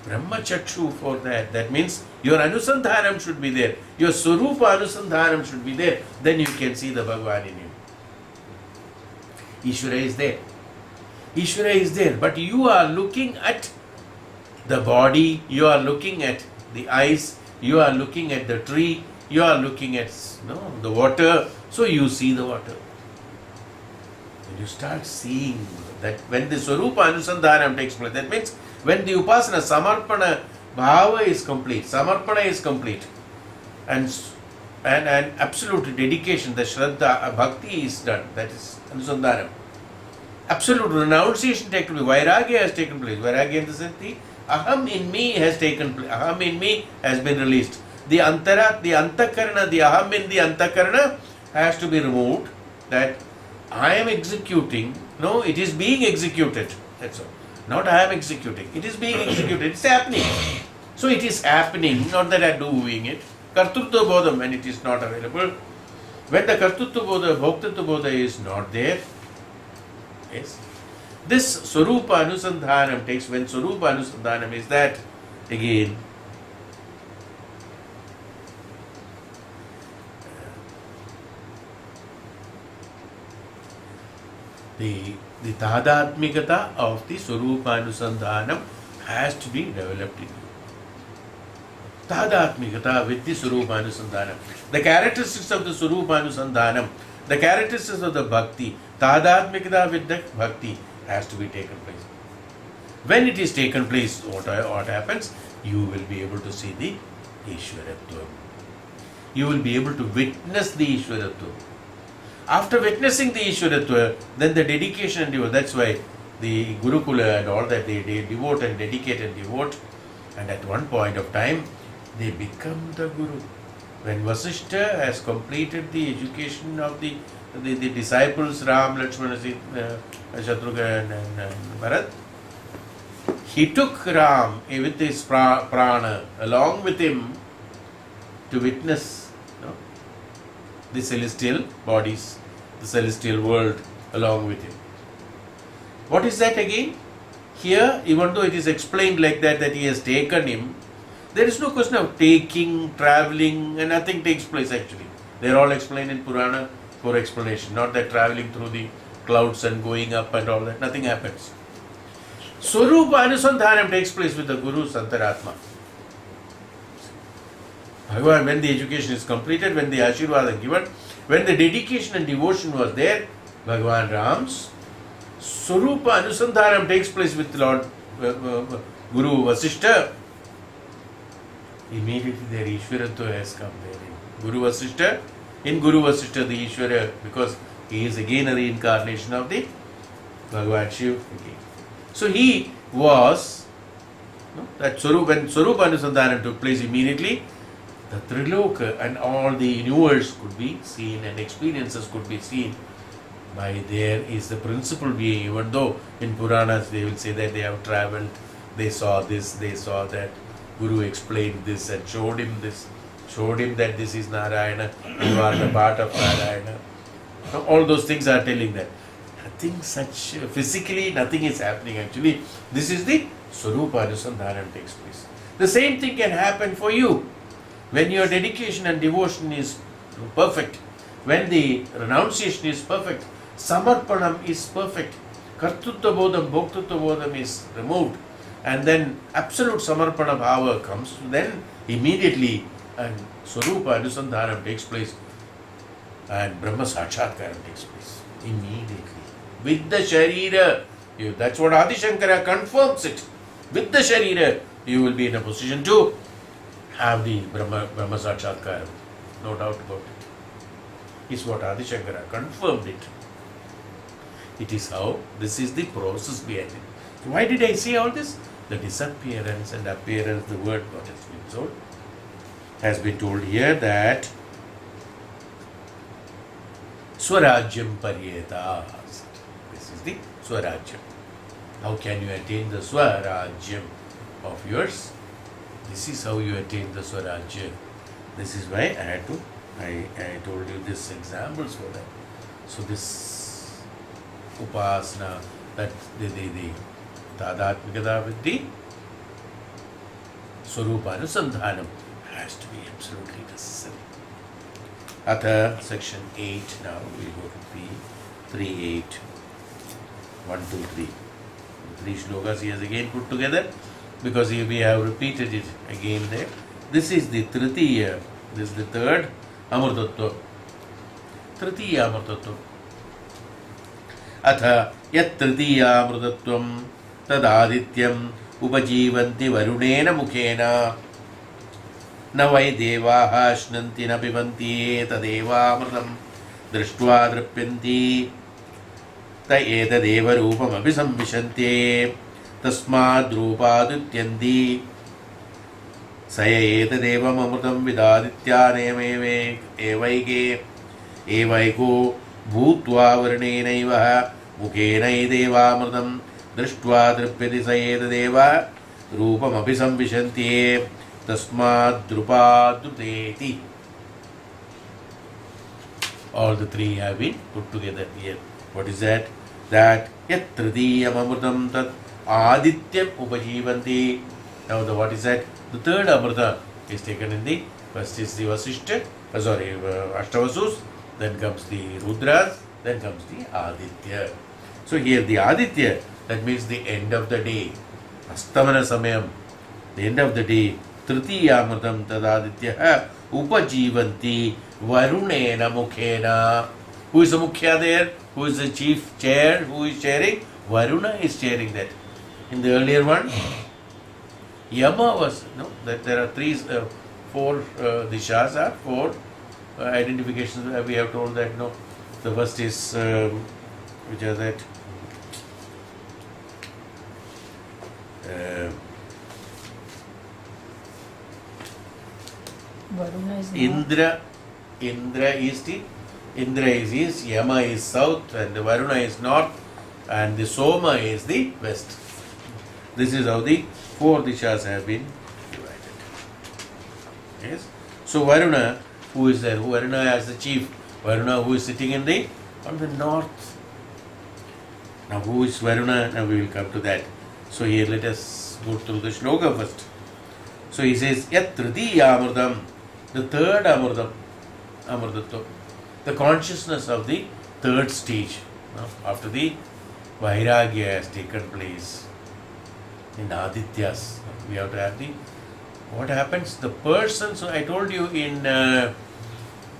Brahmachakshu for that. That means your Anusandhanam should be there. Your Swarupa Anusandhanam should be there. Then you can see the Bhagavan in you. Ishvara is there. Ishvara is there. But you are looking at the body, you are looking at the eyes, you are looking at the tree, you are looking at the water. So you see the water. When you start seeing that, when the Swarupa Anusandhanam takes place, that means when the Upasana Samarpana Bhava is complete, Samarpana is complete, and absolute dedication, the Shraddha, Bhakti is done, that is Anusandhanam. Absolute renunciation taken place, Vairagya has taken place. Vairagya in the sense, the Aham in me has taken place, Aham in me has been released. The Antara, the Antakarana, the Aham in the Antakarana has to be removed, that I am executing, no, it is being executed, that's all. Not I am executing, it is being executed, it's happening. So it is happening, not that I am doing it. Kartritva Bodham, when it is not available, when the Kartritva Bodha, Bhoktritva Bodha is not there, yes, this Swarupa Anusandhanam takes, when Swarupa Anusandhanam is that, again, the Tadhatmikata of the Swarupa Anusandhanam has to be developed in you. Tadhatmikata with the Swarupa Anusandhanam. The characteristics of the Swarupa Anusandhanam, the characteristics of the Bhakti, Tadhatmikata with the Bhakti has to be taken place. When it is taken place, what happens? You will be able to see the Ishwaratvam. You will be able to witness the Ishwaratvam. After witnessing the Ishwaratva, then the dedication and devote. That's why the Gurukula and all that they devote and dedicate and devote. And at one point of time, they become the Guru. When Vasishtha has completed the education of the disciples, Ram, Lakshmana, Shatrughan and Bharat, he took Ram with his prana along with him to witness the celestial bodies, the celestial world along with him. What is that again? Here, even though it is explained like that he has taken him, there is no question of taking, travelling, and nothing takes place actually. They're all explained in Purana for explanation, not that traveling through the clouds and going up and all that. Nothing happens. Swarupa Anusandhanam takes place with the Guru's Antaratma. Bhagavan, when the education is completed, when the Ashirvada is given, when the dedication and devotion was there, Bhagavan Ram's Swarupa Anusandhanam takes place with Lord Guru Vasishta. Immediately their Ishwaratva has come there. In Guru Vasishta, the Ishwara, because he is again a reincarnation of the Bhagavan Shiva again. So he was, that Swarupa, when Swarupa Anusandhanam took place immediately, the Triloka and all the universe could be seen and experiences could be seen by there is the principal being, even though in Puranas they will say that they have travelled, they saw this, they saw that, Guru explained this and showed him this, showed him that this is Narayana, you are the part of Narayana. All those things are telling that. Nothing such, physically nothing is happening actually. This is the Swarupa Anusandhanam takes place. The same thing can happen for you. When your dedication and devotion is perfect, when the renunciation is perfect, Samarpanam is perfect, Kartutva Bodham, Bhoktutva Bodham is removed, and then absolute Samarpana Bhava comes, then immediately and Swarupa Anusandhanam takes place and Brahma Sakshatkaram takes place immediately. With the Sharira, that's what Adi Shankara confirms it. With the Sharira, you will be in a position to have the Brahma Sakshatkaram. No doubt about it. Is what Adi Shankara confirmed it. It is how, this is the process behind it. Why did I say all this? The disappearance and appearance, the word what has been told, has been told here that Swarajyam Paryetas. This is the Swarajyam. How can you attain the Swarajyam of yours? This is how you attain the Swarajyam. This is why I told you these examples for that. So this Upasana, that the Tadatmikata with the Swarupa Anusandhanam has to be absolutely necessary. Atha, section 8, now we go to 3.8. 1, 2, 3. The 3 shlokas he has again put together because we have repeated it again there. This is the Tritiya, this is the third Amrtatva. Tritiya Amrtatva. Atha yat Tritiya Amrtatvam tad adityam upajivanti varunena mukhena न वै देवाः श्नन्ति न पिबन्ति तदेवामृतं दृष्ट्वा दृप्यन्ति त एतदेव रूपमपि संविशन्ते तस्माद्रूपादुत्यन्ति स एतदेवमृतं विदादित्यानेमेवे एवैको भूत्वा वर्णेनैव मुखेनैदेवामृतं दृष्ट्वा दृप्यति स एतदेव रूपमपि संविशन्ति Tasmadrupaduteti. All the 3 have been put together here. What is that? That yat tridiyam amrutam tat adityam upajivanti. Now what is that? The third amrita is taken in the first is the Vasishta, Ashtavasus, then comes the Rudras, then comes the Aditya. So here the Aditya, that means the end of the day. Astamana Samayam, the end of the day. Tritiyamrutam tadaditya upajivanti varunena mukhena. Who is the mukhya there? Who is the chief chair? Who is chairing? Varuna is chairing that. In the earlier one, Yama was, that there are 4 dishas are 4 identifications. We have told that, the first is, which is that, Varuna is Indra is east, Yama is south, and the Varuna is north, and the Soma is the west. This is how the 4 dishas have been divided. Yes. So Varuna, who is there? Varuna as the chief. Varuna who is sitting on the north. Now who is Varuna? Now we will come to that. So here let us go through the shloka first. So he says, Yat Tritiya Amrutam, the third Amrutam. Amrutattva. The consciousness of the third stage. After the Vairagya has taken place in Adityas, we have to have the what happens? The person, so I told you in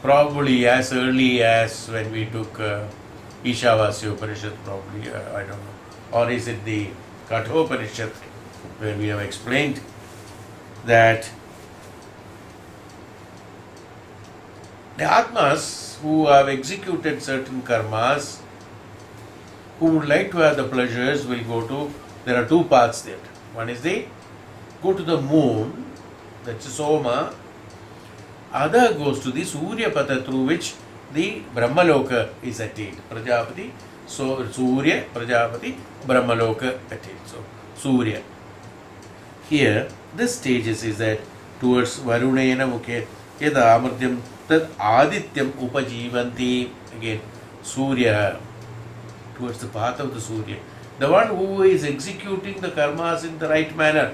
probably as early as when we took Ishavasya Upanishad, probably, I don't know, or is it the Kathopanishad, where we have explained that the Atmas who have executed certain karmas, who would like to have the pleasures, will go to, there are two paths there. One is they go to the moon, that's Soma. Other goes to the Surya Pata, through which the Brahmaloka is attained. Prajapati, so Surya, Prajapati, Brahmaloka attained. So Surya. Here, this stages is that towards Varunena Mukhe, Yada Amrityam, Tad Adityam Upajivanti, again, Surya, towards the path of the Surya. The one who is executing the karmas in the right manner,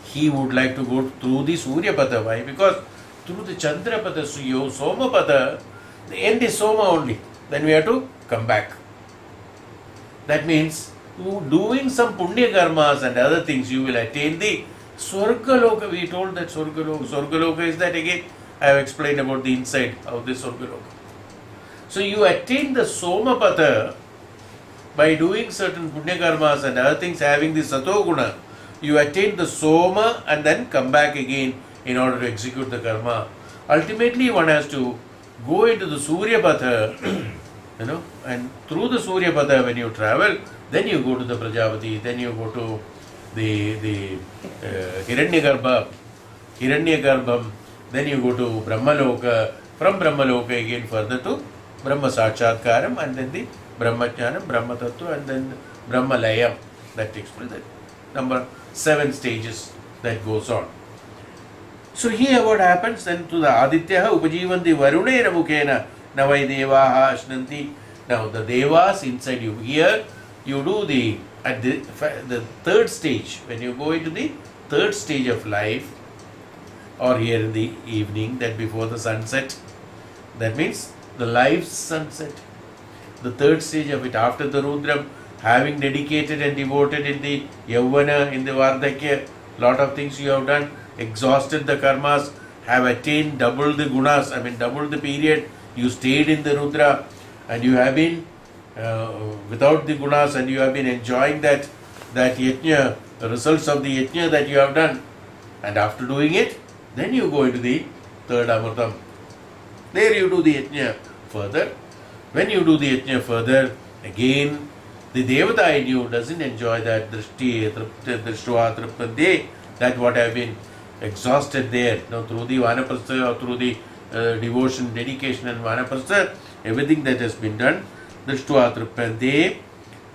he would like to go through the Surya Pada. Why? Because through the Chandra Pada, Soma Pada, the end is Soma only. Then we have to come back. That means, doing some Punya karmas and other things, you will attain the Swargaloka. We told that Swargaloka. Swargaloka is that again, I have explained about the inside of this Swargaloka. So you attain the Soma Pada by doing certain Punya karmas and other things, having the Satoguna. You attain the Soma and then come back again in order to execute the karma. Ultimately, one has to go into the Surya Patha, and through the Surya Patha, when you travel, then you go to the Prajapati, then you go to the Hiranyagarbham, then you go to Brahmaloka, from Brahmaloka again further to Brahma Sakshatkaram, and then the Brahmajnanam, Brahma Tattva, and then Brahmalayam. That takes place. Number 7 stages that goes on. So here what happens then to the Aditya Upajivanti Varunena Mukhena Navai Devaha Ashnanti. Now the Devas inside you. Here you do at the third stage, when you go into the third stage of life, or here in the evening, that before the sunset, that means the life's sunset. The third stage of it, after the Rudram, having dedicated and devoted in the Yavana, in the Vardhakya, lot of things you have done, exhausted the karmas, have attained double the gunas, double the period, you stayed in the Rudra, and you have been without the gunas, and you have been enjoying that yajna, the results of the yajna that you have done. And after doing it, then you go into the third Amritam. There you do the yajna further. When you do the yajna further, again, the Devata in you doesn't enjoy that drishti, drishtva, tripande, that what have been exhausted there. Now through the Vanaprastha, or through the devotion, dedication and Vanaprastha, everything that has been done, drishtva, tripande,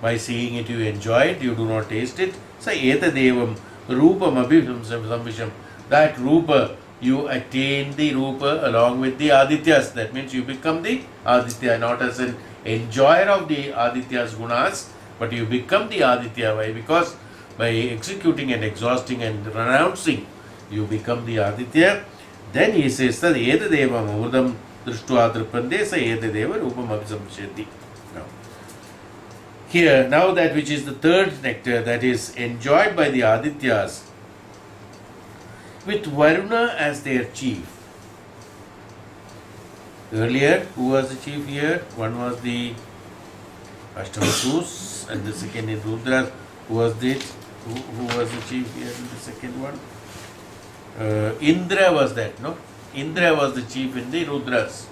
by seeing it you enjoy it, you do not taste it. Sa eta devam, rupam abhisamvisham. That rupa, you attain the rupa along with the Adityas. That means you become the Aditya, not as an enjoyer of the Aditya's gunas, but you become the Aditya. Why? Because by executing and exhausting and renouncing, you become the Aditya. Then he says that Eda Deva Mudam Drishtva Tripande Sa Eda Deva Rupam Abhisamsheti. Now, here, now that which is the third nectar that is enjoyed by the Adityas, with Varuna as their chief. Earlier, who was the chief here? One was the Ashtavasus, and the second is Rudra. Who was the chief here in the second one? Indra was that, no? Indra was the chief in the Rudras.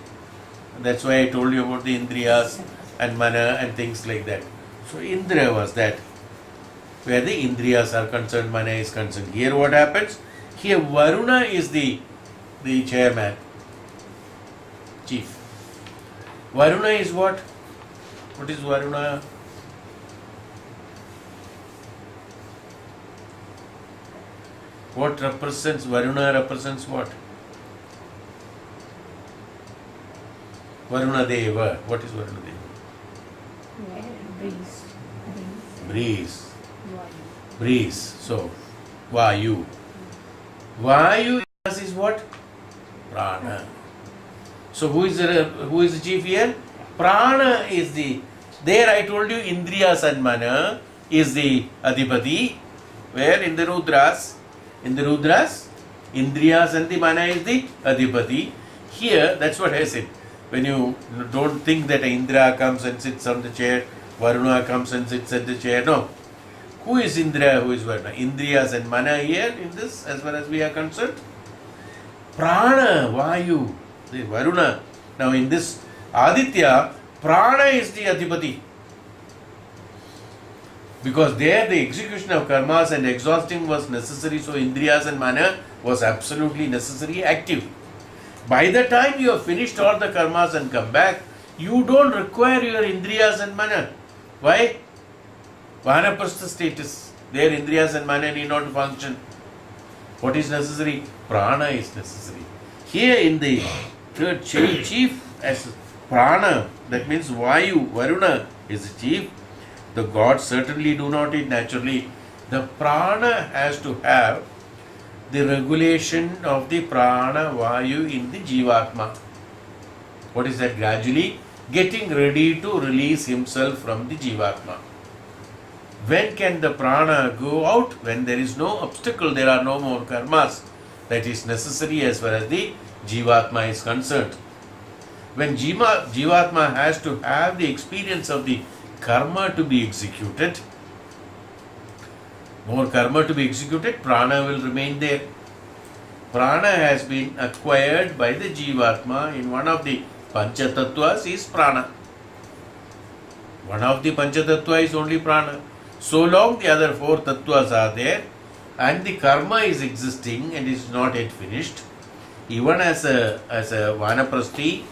That's why I told you about the Indriyas and Mana and things like that. So Indra was that, where the Indriyas are concerned, Mana is concerned. Here what happens? Here Varuna is the chairman, chief. Varuna is what? What is Varuna? What represents, Varuna represents what? Varuna Deva. What is Varuna Deva? Breeze. Breeze. So, Vayu. Vayu is what? Prana. So who is the chief here? Prana is the. There I told you Indriyas and Mana is the Adhipati. Where in the Rudras? In the Rudras, Indriyas and the Mana is the Adhipati. Here, that's what I said. When you don't think that Indra comes and sits on the chair, Varuna comes and sits at the chair. No. Who is Indra? Who is Varuna? Indriyas and Mana here in this, as far as we are concerned. Prana, Vayu, the Varuna. Now in this Aditya, Prana is the Adhipati. Because there the execution of karmas and exhausting was necessary, so Indriyas and Mana was absolutely necessary, active. By the time you have finished all the karmas and come back, you don't require your Indriyas and Mana. Why? Vanaprastha status. There Indriyas and Mana need not function. What is necessary? Prana is necessary. Here in the third chief as Prana, that means Vayu, Varuna is the chief. The gods certainly do not eat naturally. The Prana has to have the regulation of the Prana Vayu in the Jivatma. What is that? Gradually getting ready to release himself from the Jivatma. When can the Prana go out? When there is no obstacle, there are no more karmas. That is necessary as far as the Jivatma is concerned. When Jivatma has to have the experience of the karma to be executed, more karma to be executed, prana will remain there. Prana has been acquired by the Jivatma in one of the Panchatattwas is prana. One of the Panchatattva is only prana. So long the other four tattvas are there and the karma is existing and is not yet finished, even as a Vanaprasthi,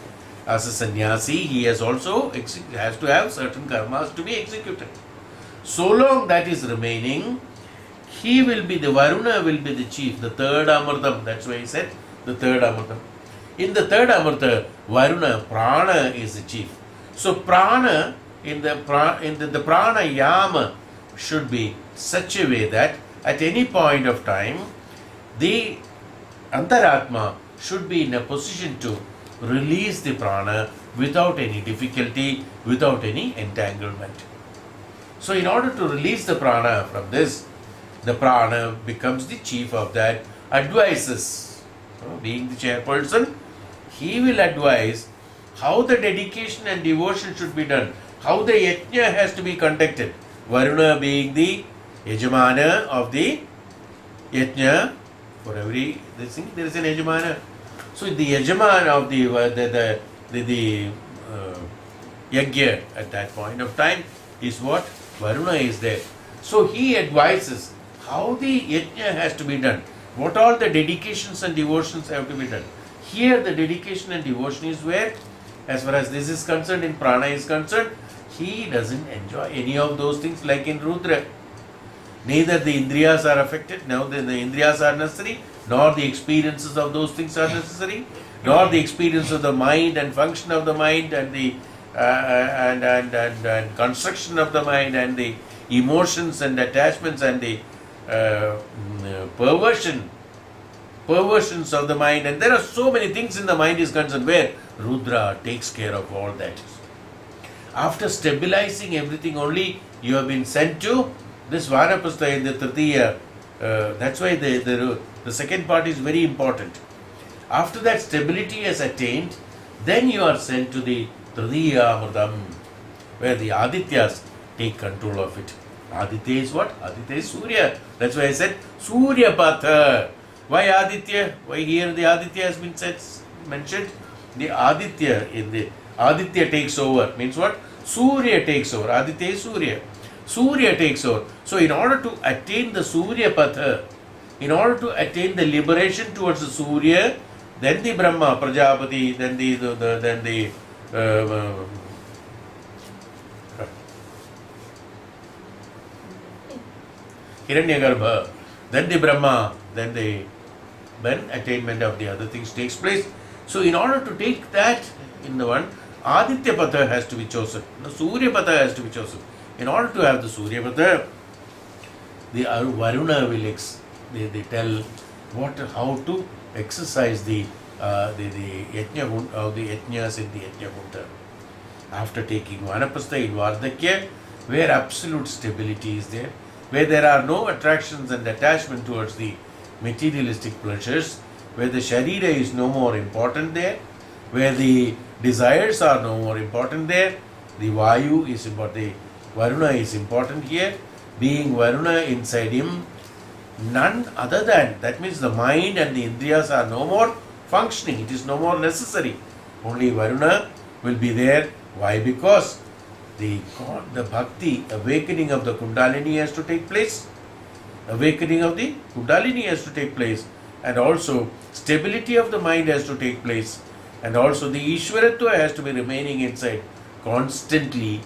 as a sannyasi, he has also has to have certain karmas to be executed. So long that is remaining, he will be, the Varuna will be the chief, the third Amritam. That's why he said the third Amritam. In the third Amrita, Varuna, Prana is the chief. So Prana, the Prana Yama should be such a way that at any point of time, the Antaratma should be in a position to release the prana without any difficulty, without any entanglement. So in order to release the prana from this, the prana becomes the chief of that, advises. So being the chairperson, he will advise how the dedication and devotion should be done, how the yajna has to be conducted. Varuna being the yajamana of the yajna, for every this thing there is an yajamana. So the yajamana of the yajna at that point of time is what? Varuna is there. So he advises how the yajna has to be done, what all the dedications and devotions have to be done. Here the dedication and devotion is where, as far as this is concerned, in prana is concerned, he doesn't enjoy any of those things like in Rudra. Neither the Indriyas are affected, now the Indriyas are necessary, nor the experiences of those things are necessary, nor the experience of the mind and function of the mind and the and construction of the mind and the emotions and attachments and the perversions of the mind, and there are so many things in the mind is concerned where Rudra takes care of all that. After stabilizing everything only, you have been sent to this Vanaprastha in the Tritiya. That's why the second part is very important. After that stability is attained, then you are sent to the Tritiya Amritam, where the Adityas take control of it. Aditya is what? Aditya is Surya. That's why I said Surya Patha. Why Aditya? Why here the Aditya has been mentioned? The Aditya Aditya takes over. Means what? Surya takes over. Aditya is Surya. Surya takes over. So in order to attain the Surya Patha, in order to attain the liberation towards the Surya, then the Brahma, Prajapati, then the Hiranyagarbha, then the Brahma, then attainment of the other things takes place. So in order to take that in the one, Aditya Patha has to be chosen. The Surya Patha has to be chosen. In order to have the Surya Patha, the Varuna will they tell how to exercise the the yajnas in the yajna kunda. After taking vanapastha in vardhakya, where absolute stability is there, where there are no attractions and attachment towards the materialistic pleasures, where the sharira is no more important there, where the desires are no more important there, the vayu is important, the varuna is important here, being varuna inside him, none other than, that means the mind and the indriyas are no more functioning, it is no more necessary. Only varuna will be there. Why? Because the bhakti, awakening of the kundalini has to take place. Awakening of the kundalini has to take place. And also stability of the mind has to take place. And also the Ishwaratva has to be remaining inside constantly,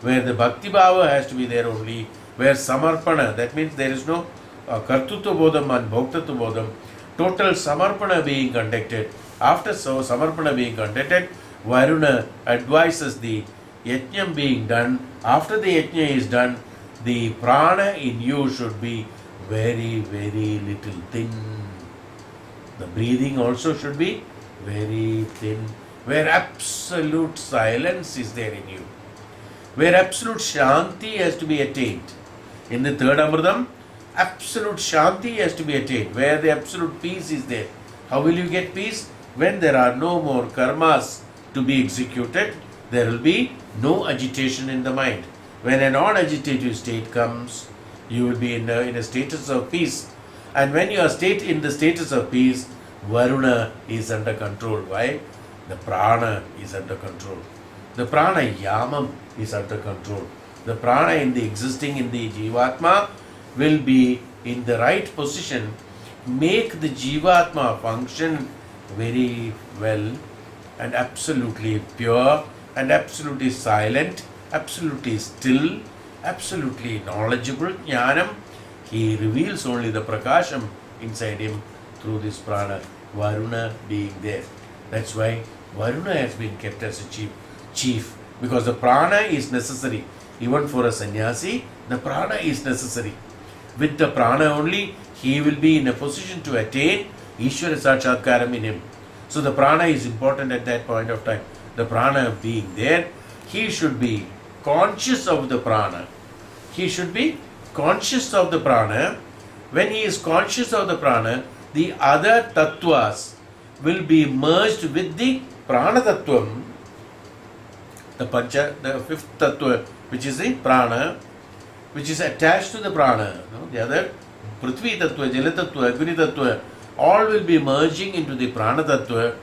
where the bhakti bhava has to be there only, where samarpana, that means there is no kartutva bodham and bhoktatva bodham, total samarpana being conducted. After samarpana being conducted, Varuna advises the yajnam being done. After the yajna is done, the prana in you should be very, very little thin. The breathing also should be very thin, where absolute silence is there in you, where absolute shanti has to be attained. In the third Amritam, absolute shanti has to be attained, where the absolute peace is there. How will you get peace? When there are no more karmas to be executed, there will be no agitation in the mind. When a non-agitative state comes, you will be in a status of peace. And when you are in the status of peace, Varuna is under control. Why? The prana is under control. The prana yamam is under control. The prana existing in the jivatma will be in the right position, make the jivatma function very well and absolutely pure and absolutely silent, absolutely still, absolutely knowledgeable. Jnanam, he reveals only the prakasham inside him through this prana, Varuna being there. That's why Varuna has been kept as a chief, because the prana is necessary. Even for a sannyasi, the prana is necessary. With the prana only, he will be in a position to attain Ishvara Sakshatkaram in him. So the prana is important at that point of time. The prana being there, he should be conscious of the prana. He should be conscious of the prana. When he is conscious of the prana, the other tattvas will be merged with the prana tattvam, the fifth tattva, which is the prana, which is attached to the prana. The other, Prithvi tattva, Jala tattva, Agni tattva, all will be merging into the prana tattva,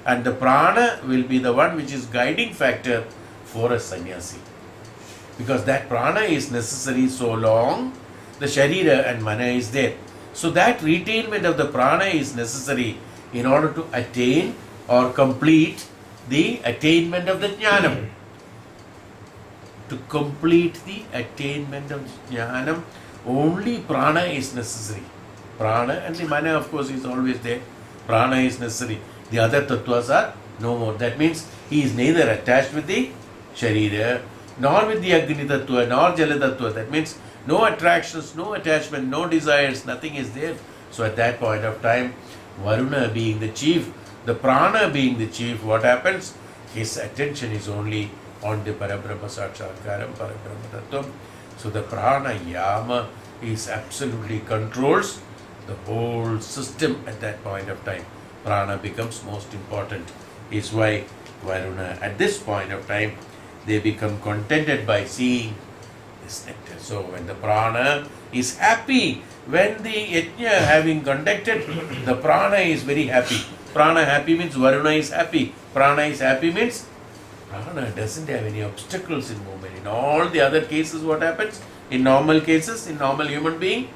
and the prana will be the one which is guiding factor for a sannyasi. Because that prana is necessary so long, the sharira and mana is there. So that retainment of the prana is necessary in order to attain or complete the attainment of the jnanam. To complete the attainment of jnanam, only prana is necessary. Prana and the mana, of course, is always there. Prana is necessary. The other tattvas are no more. That means he is neither attached with the sharira, nor with the Agni tattva, nor Jala tattva. That means no attractions, no attachment, no desires, nothing is there. So at that point of time, Varuna being the chief, the prana being the chief, what happens? His attention is only on the Parabrahma Sakshatkaram, Parabrahma Tattvam. So the prana yama is absolutely controls the whole system at that point of time. Prana becomes most important. Is why Varuna at this point of time, they become contented by seeing this nectar. So when the prana is happy, when the yajna having conducted, the prana is very happy. Prana happy means Varuna is happy. Prana is happy means prana doesn't have any obstacles in movement. In all the other cases, what happens? In normal cases, in normal human being,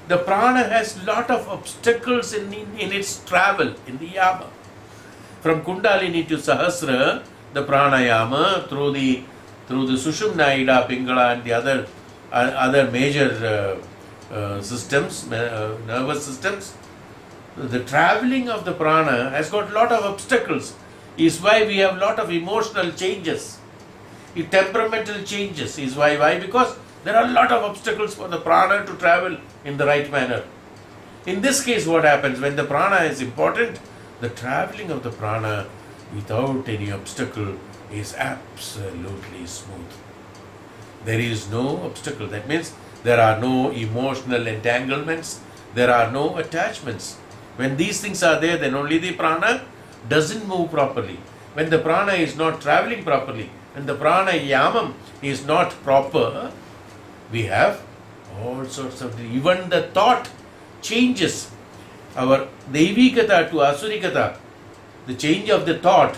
the prana has lot of obstacles in its travel, in the yama. From Kundalini to Sahasra, the pranayama through the Sushumna, Ida, Pingala and the other major systems, nervous systems, the traveling of the prana has got lot of obstacles. Is why we have lot of emotional changes, temperamental changes. Is why? Because there are a lot of obstacles for the prana to travel in the right manner. In this case, what happens when the prana is important? the traveling of the prana without any obstacle is absolutely smooth. There is no obstacle. That means there are no emotional entanglements, there are no attachments. When these things are there, then only the prana doesn't move properly. When the prana is not traveling properly, when the prana yamam is not proper, we have all sorts of, even the thought changes. Our Devikata to Asurikata, the change of the thought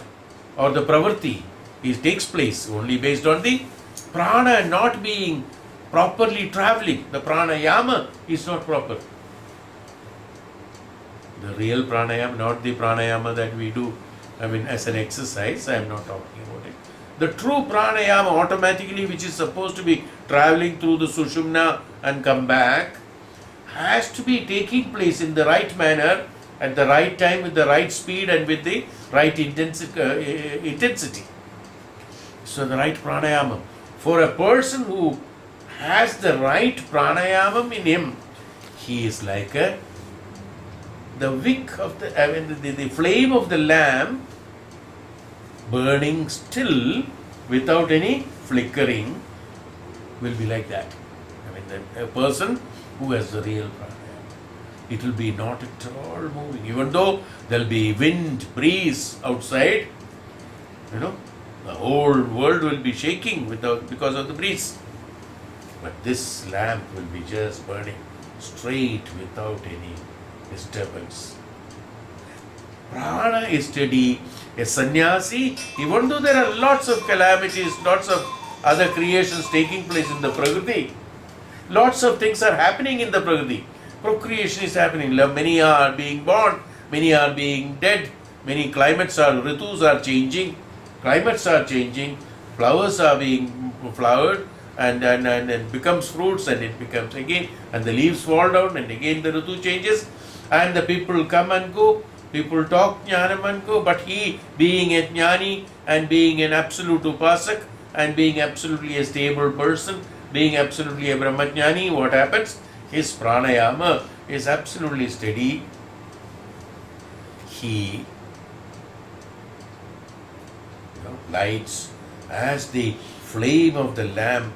or the pravrti takes place only based on the prana not being properly traveling. The pranayama is not proper. The real pranayama, not the pranayama that we do, as an exercise, I am not talking about it. The true pranayama automatically, which is supposed to be traveling through the sushumna and come back, has to be taking place in the right manner, at the right time, with the right speed and with the right intensity. So the right pranayama. For a person who has the right pranayama in him, he is like the wick of the flame of the lamp burning still without any flickering will be like that. A person who has the real pranayama, it will be not at all moving. Even though there will be wind, breeze outside, the whole world will be shaking because of the breeze. But this lamp will be just burning straight without any disturbance. Prana is steady. A sannyasi, even though there are lots of calamities, lots of other creations taking place in the Prakriti, lots of things are happening in the Prakriti. Procreation is happening. Many are being born, many are being dead, many ritus are changing, climates are changing, flowers are being flowered, and it becomes fruits, and it becomes again, and the leaves fall down, and again the ritu changes, and the people come and go, people talk jnanam and go, but he, being a jnani and being an absolute upasak and being absolutely a stable person, being absolutely a brahmajnani, what happens? His pranayama is absolutely steady. He lights as the flame of the lamp,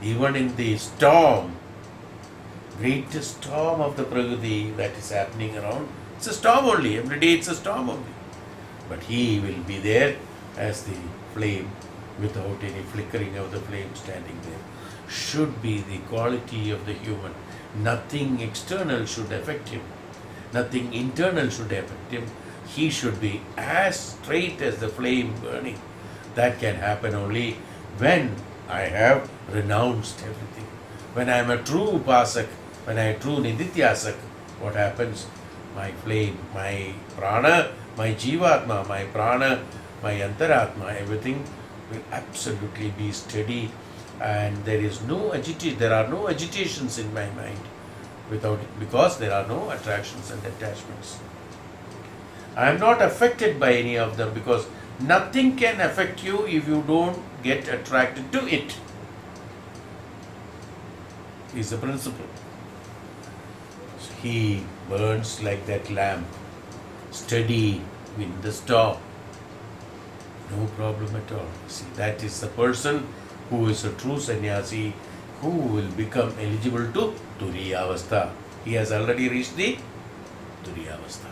even in the storm, greatest storm of the Prakriti that is happening around. It's a storm only, every day it's a storm only. But he will be there as the flame without any flickering of the flame standing there. Should be the quality of the human. Nothing external should affect him. Nothing internal should affect him. He should be as straight as the flame burning. That can happen only when I have renounced everything. When I am a true upasak, when I am a true nidityasak, what happens? My flame, my prana, my jivatma, my prana, my antaratma, everything will absolutely be steady, and there are no agitations in my mind because there are no attractions and attachments. I am not affected by any of them, because nothing can affect you if you don't get attracted to it. Is the principle. So he burns like that lamp, steady in the storm. No problem at all. See, that is the person who is a true sannyasi, who will become eligible to Turiyavastha. He has already reached the Turiyavastha.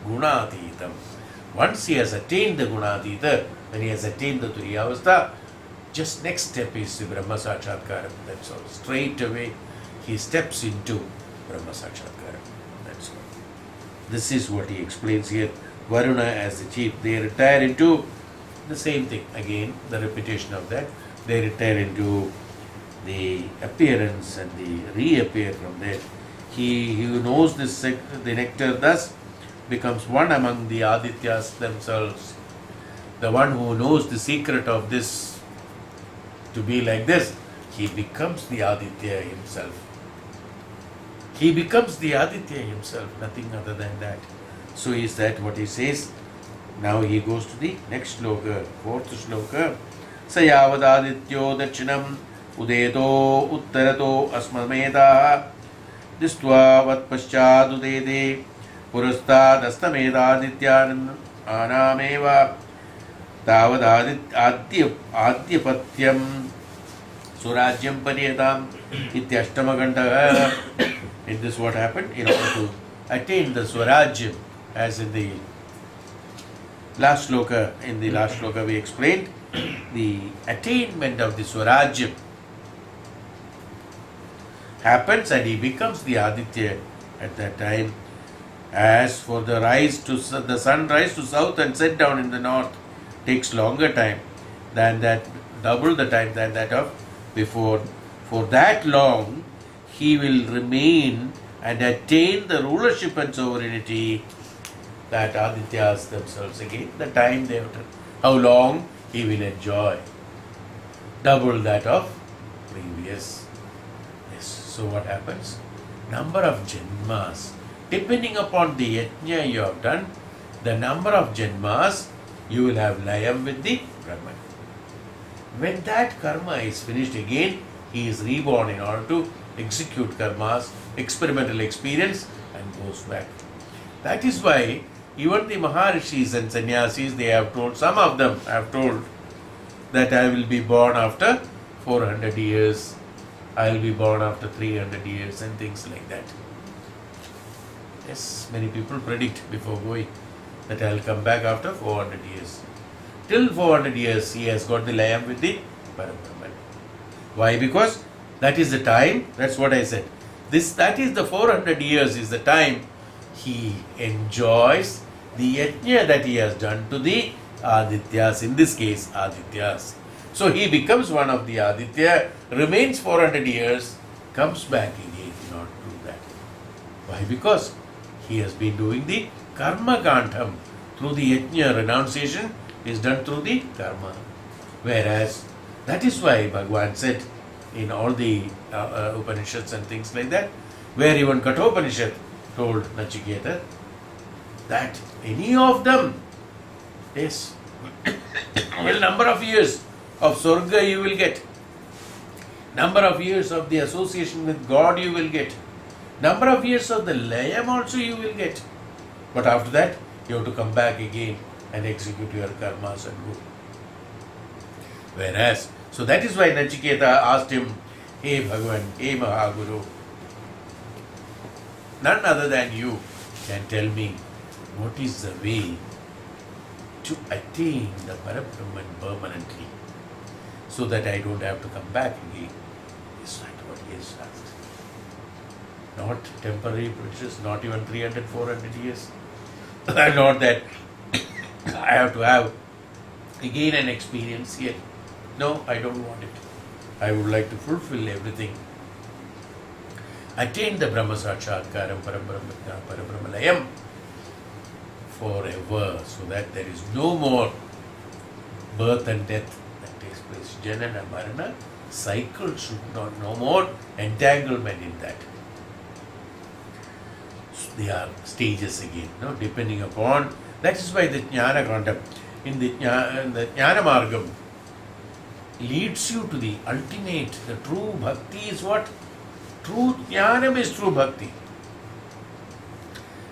Gunatitam. Once he has attained the Gunatita, when he has attained the Turiyavastha, just next step is the Brahma Sakshatkaram. That's all. Straight away he steps into Brahma Sakshatkaram. That's all. This is what he explains here. Varuna as the chief, they retire into the same thing. Again, the repetition of that. They retire into the appearance and they reappear from there. He who knows the nectar thus becomes one among the Adityas themselves. The one who knows the secret of this to be like this, he becomes the Aditya himself. He becomes the Aditya himself, nothing other than that. So is that what he says? Now he goes to the next shloka, fourth shloka. Sayavadadityo dachinam udedo uttarato asmamedaha distva vat paschad udede पुरस्तादस्तमेदादित्यानामेव तावदाद्यपत्यं स्वराज्यं पर्यताम् इत्यष्टमखण्डः. In this what happened? In order to attain the Swarajyam, as in the last sloka we explained the attainment of the Swarajyam happens and he becomes the Aditya at that time. As for the sun rise to south and set down in the north takes longer time than that, double the time than that of before. For that long he will remain and attain the rulership and sovereignty, that Adityas themselves again, the time they have done. How long he will enjoy? Double that of previous. Yes. So what happens? Number of janmas. Depending upon the yajna you have done, the number of janmas, you will have layam with the Brahman. When that karma is finished again, he is reborn in order to execute karmas, experimental experience, and goes back. That is why even the Maharishis and Sannyasis, they have told, some of them have told that I will be born after 400 years, I will be born after 300 years and things like that. Yes, many people predict before going that I will come back after 400 years. Till 400 years he has got the layam with the Parabrahman. Why? Because that is the time, that's what I said. That is the 400 years is the time he enjoys the yajna that he has done to the Adityas, in this case Adityas. So he becomes one of the Aditya, remains 400 years, comes back again in order to do that. Why? Because he has been doing the karma kantham through the yajna. Renunciation is done through the karma. Whereas, that is why Bhagavan said in all the Upanishads and things like that, where even Kathopanishad told Nachiketa that any of them, yes, well, number of years of Surga you will get, number of years of the association with God you will get, number of years of the layam also you will get. But after that, you have to come back again and execute your karmas and go. Whereas, so that is why Nachiketa asked him, Hey Bhagavan, Hey Mahaguru, none other than you can tell me what is the way to attain the Parabrahman permanently, so that I don't have to come back again. Is that what he has asked? Not temporary precious, not even 300, 400 years. Not that I have to have again an experience here. No, I don't want it. I would like to fulfill everything. Attain the Brahma Sakshatkaram Parabrahmalayam forever, so that there is no more birth and death that takes place. Janana Marana cycle should not, no more entanglement in that. So they are stages again, no, depending upon. That is why the Jnana Kanda in the Jnana Margam leads you to the ultimate. The true bhakti is what? True Jnanam is true bhakti.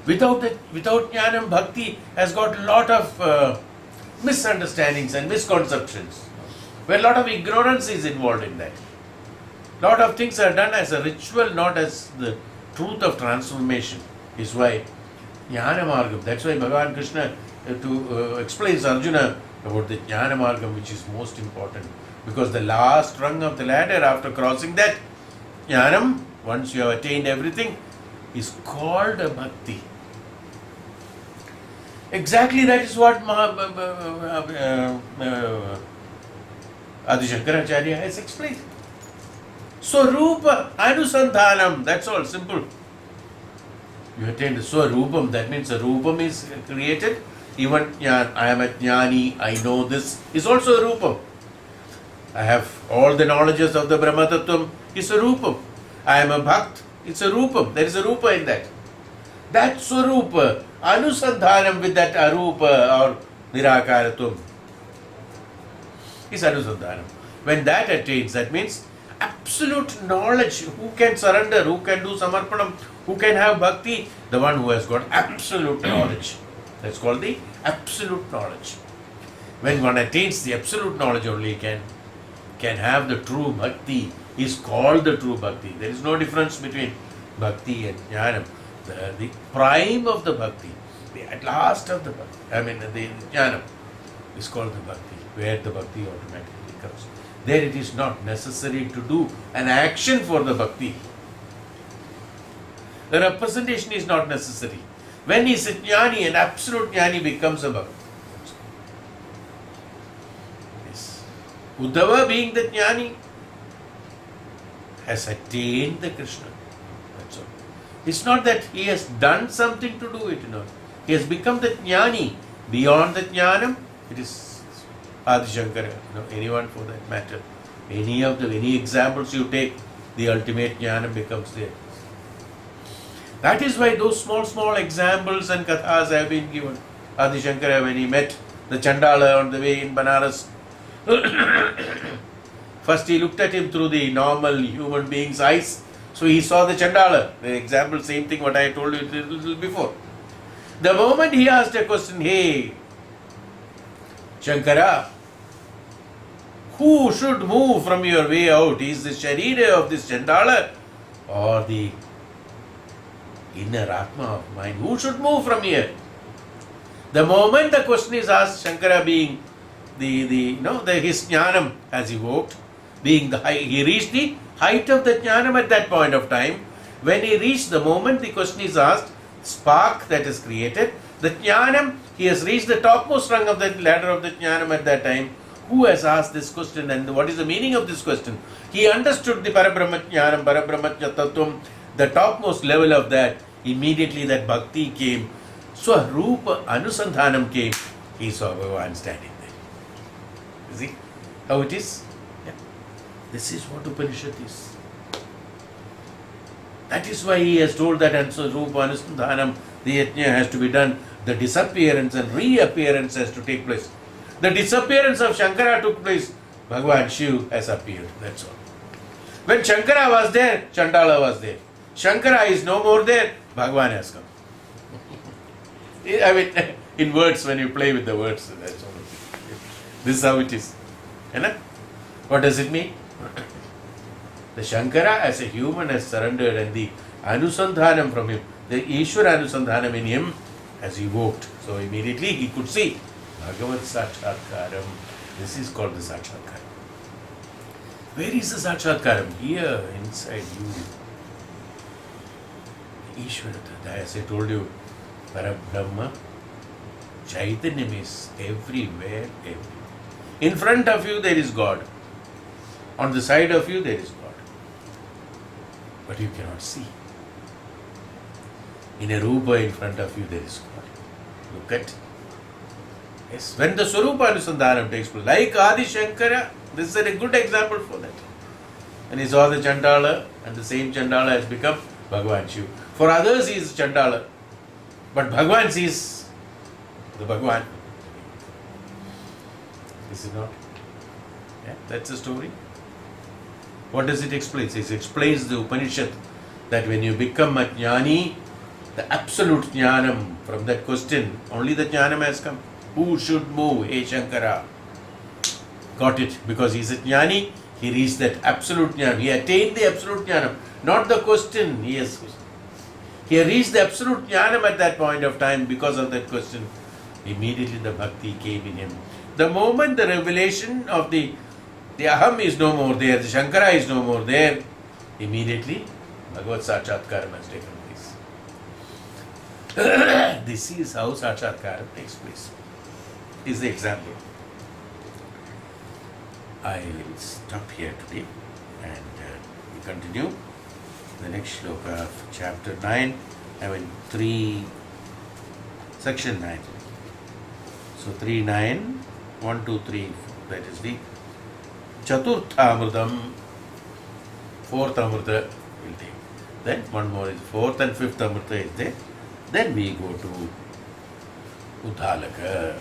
Without Jnanam, bhakti has got a lot of misunderstandings and misconceptions, where a lot of ignorance is involved in that. Lot of things are done as a ritual, not as the truth of transformation. Is why Jnana Margam, that's why Bhagavan Krishna explains Arjuna about the Jnana Margam, which is most important. Because the last rung of the ladder, after crossing that, Jnanam, once you have attained everything, is called a bhakti. Exactly that is what Adi Shankaracharya has explained. Swarupa Anusandhanam, that's all, simple. You attain the Swarupam, that means the Rupam is created. Even I am a Jnani, I know this, is also a Rupam. I have all the knowledges of the Brahma Tattvam, is a Rupam. I am a Bhakt, it's a Rupam, there is a Rupa in that. That Swarupa, Anusandhanam with that Arupa or Nirakaratum is Anusandhanam. When that attains, that means absolute knowledge. Who can surrender? Who can do samarpanam? Who can have bhakti? The one who has got absolute knowledge. That's called the absolute knowledge. When one attains the absolute knowledge only can have the true bhakti, is called the true bhakti. There is no difference between bhakti and jnanam. The prime of the bhakti, the at last of the bhakti, the jnanam is called the bhakti, where the bhakti automatically comes. There it is not necessary to do an action for the bhakti. The representation is not necessary. When he is a jnani, an absolute jnani becomes a bhakti. Yes. Uddhava, being the jnani, has attained the Krishna. That's all. It's not that he has done something to do it, no. He has become the jnani. Beyond the jnanam, it is Adi Shankara, anyone for that matter. Any examples you take, the ultimate jnanam becomes there. That is why those small examples and kathas have been given. Adi Shankara, when he met the Chandala on the way in Banaras, first he looked at him through the normal human being's eyes. So he saw the Chandala. The example, same thing what I told you a little before. The moment he asked a question, hey, Shankara, who should move from your way out? Is the Sharira of this Chandala or the inner Atma of mine? Who should move from here? The moment the question is asked, Shankara being his jnanam has evoked, being the high, he reached the height of the jnanam at that point of time. When he reached the moment the question is asked, spark that is created, the jnanam, he has reached the topmost rung of the ladder of the jnanam at that time. Who has asked this question and what is the meaning of this question? He understood the Parabrahma jnanam, Parabrahma tattvam, the topmost level of that. Immediately that bhakti came. Swarupa Anusandhanam came. He saw Bhagavan standing there. You see how it is? Yeah. This is what Upanishad is. That is why he has told that Swarupa Anusandhanam, the yajna has to be done. The disappearance and reappearance has to take place. The disappearance of Shankara took place. Bhagavan Shiv has appeared. That's all. When Shankara was there, Chandala was there. Shankara is no more there, Bhagavan has come. In words, when you play with the words, that's all. This is how it is. What does it mean? The Shankara as a human has surrendered and the Anusandhanam from him, the Ishvara Anusandhanam in him has evoked. So immediately he could see Bhagavat Sakshatkaram. This is called the Sakshatkaram. Where is the Sakshatkaram? Here, inside you. Ishvara, as I told you, Parabrahma, Chaitanyam is everywhere. In front of you there is God. On the side of you there is God. But you cannot see. In a Rupa in front of you there is God. Look at. Yes, when the Swarupa Anusandhanam takes place, like Adi Shankara, this is a good example for that. And he saw the Chandala, and the same Chandala has become Bhagavan Shiv. For others he is Chandala, but Bhagavan sees the Bhagavan. Is it not? Yeah, that's the story. What does it explain? It explains the Upanishad that when you become a jnani, the absolute jnanam, from that question, only the jnanam has come. Who should move? Hey Shankara. Got it. Because he is a jnani, he reached that absolute jnanam. He attained the absolute jnanam. Not the question. He reached the absolute jnanam at that point of time because of that question. Immediately the bhakti came in him. The moment the revelation of the Aham is no more there, the Shankara is no more there, immediately Bhagavat Sakshatkaram has taken place. This is how Sakshatkaram takes place. Is the example. I will stop here today and we continue the next shloka of chapter 9, section 9. So 3.9, 1, 2, 3, that is the Chaturtha Amritam, fourth Amrita will take. Then one more is fourth and fifth Amrita is there. Then we go to Uddalaka.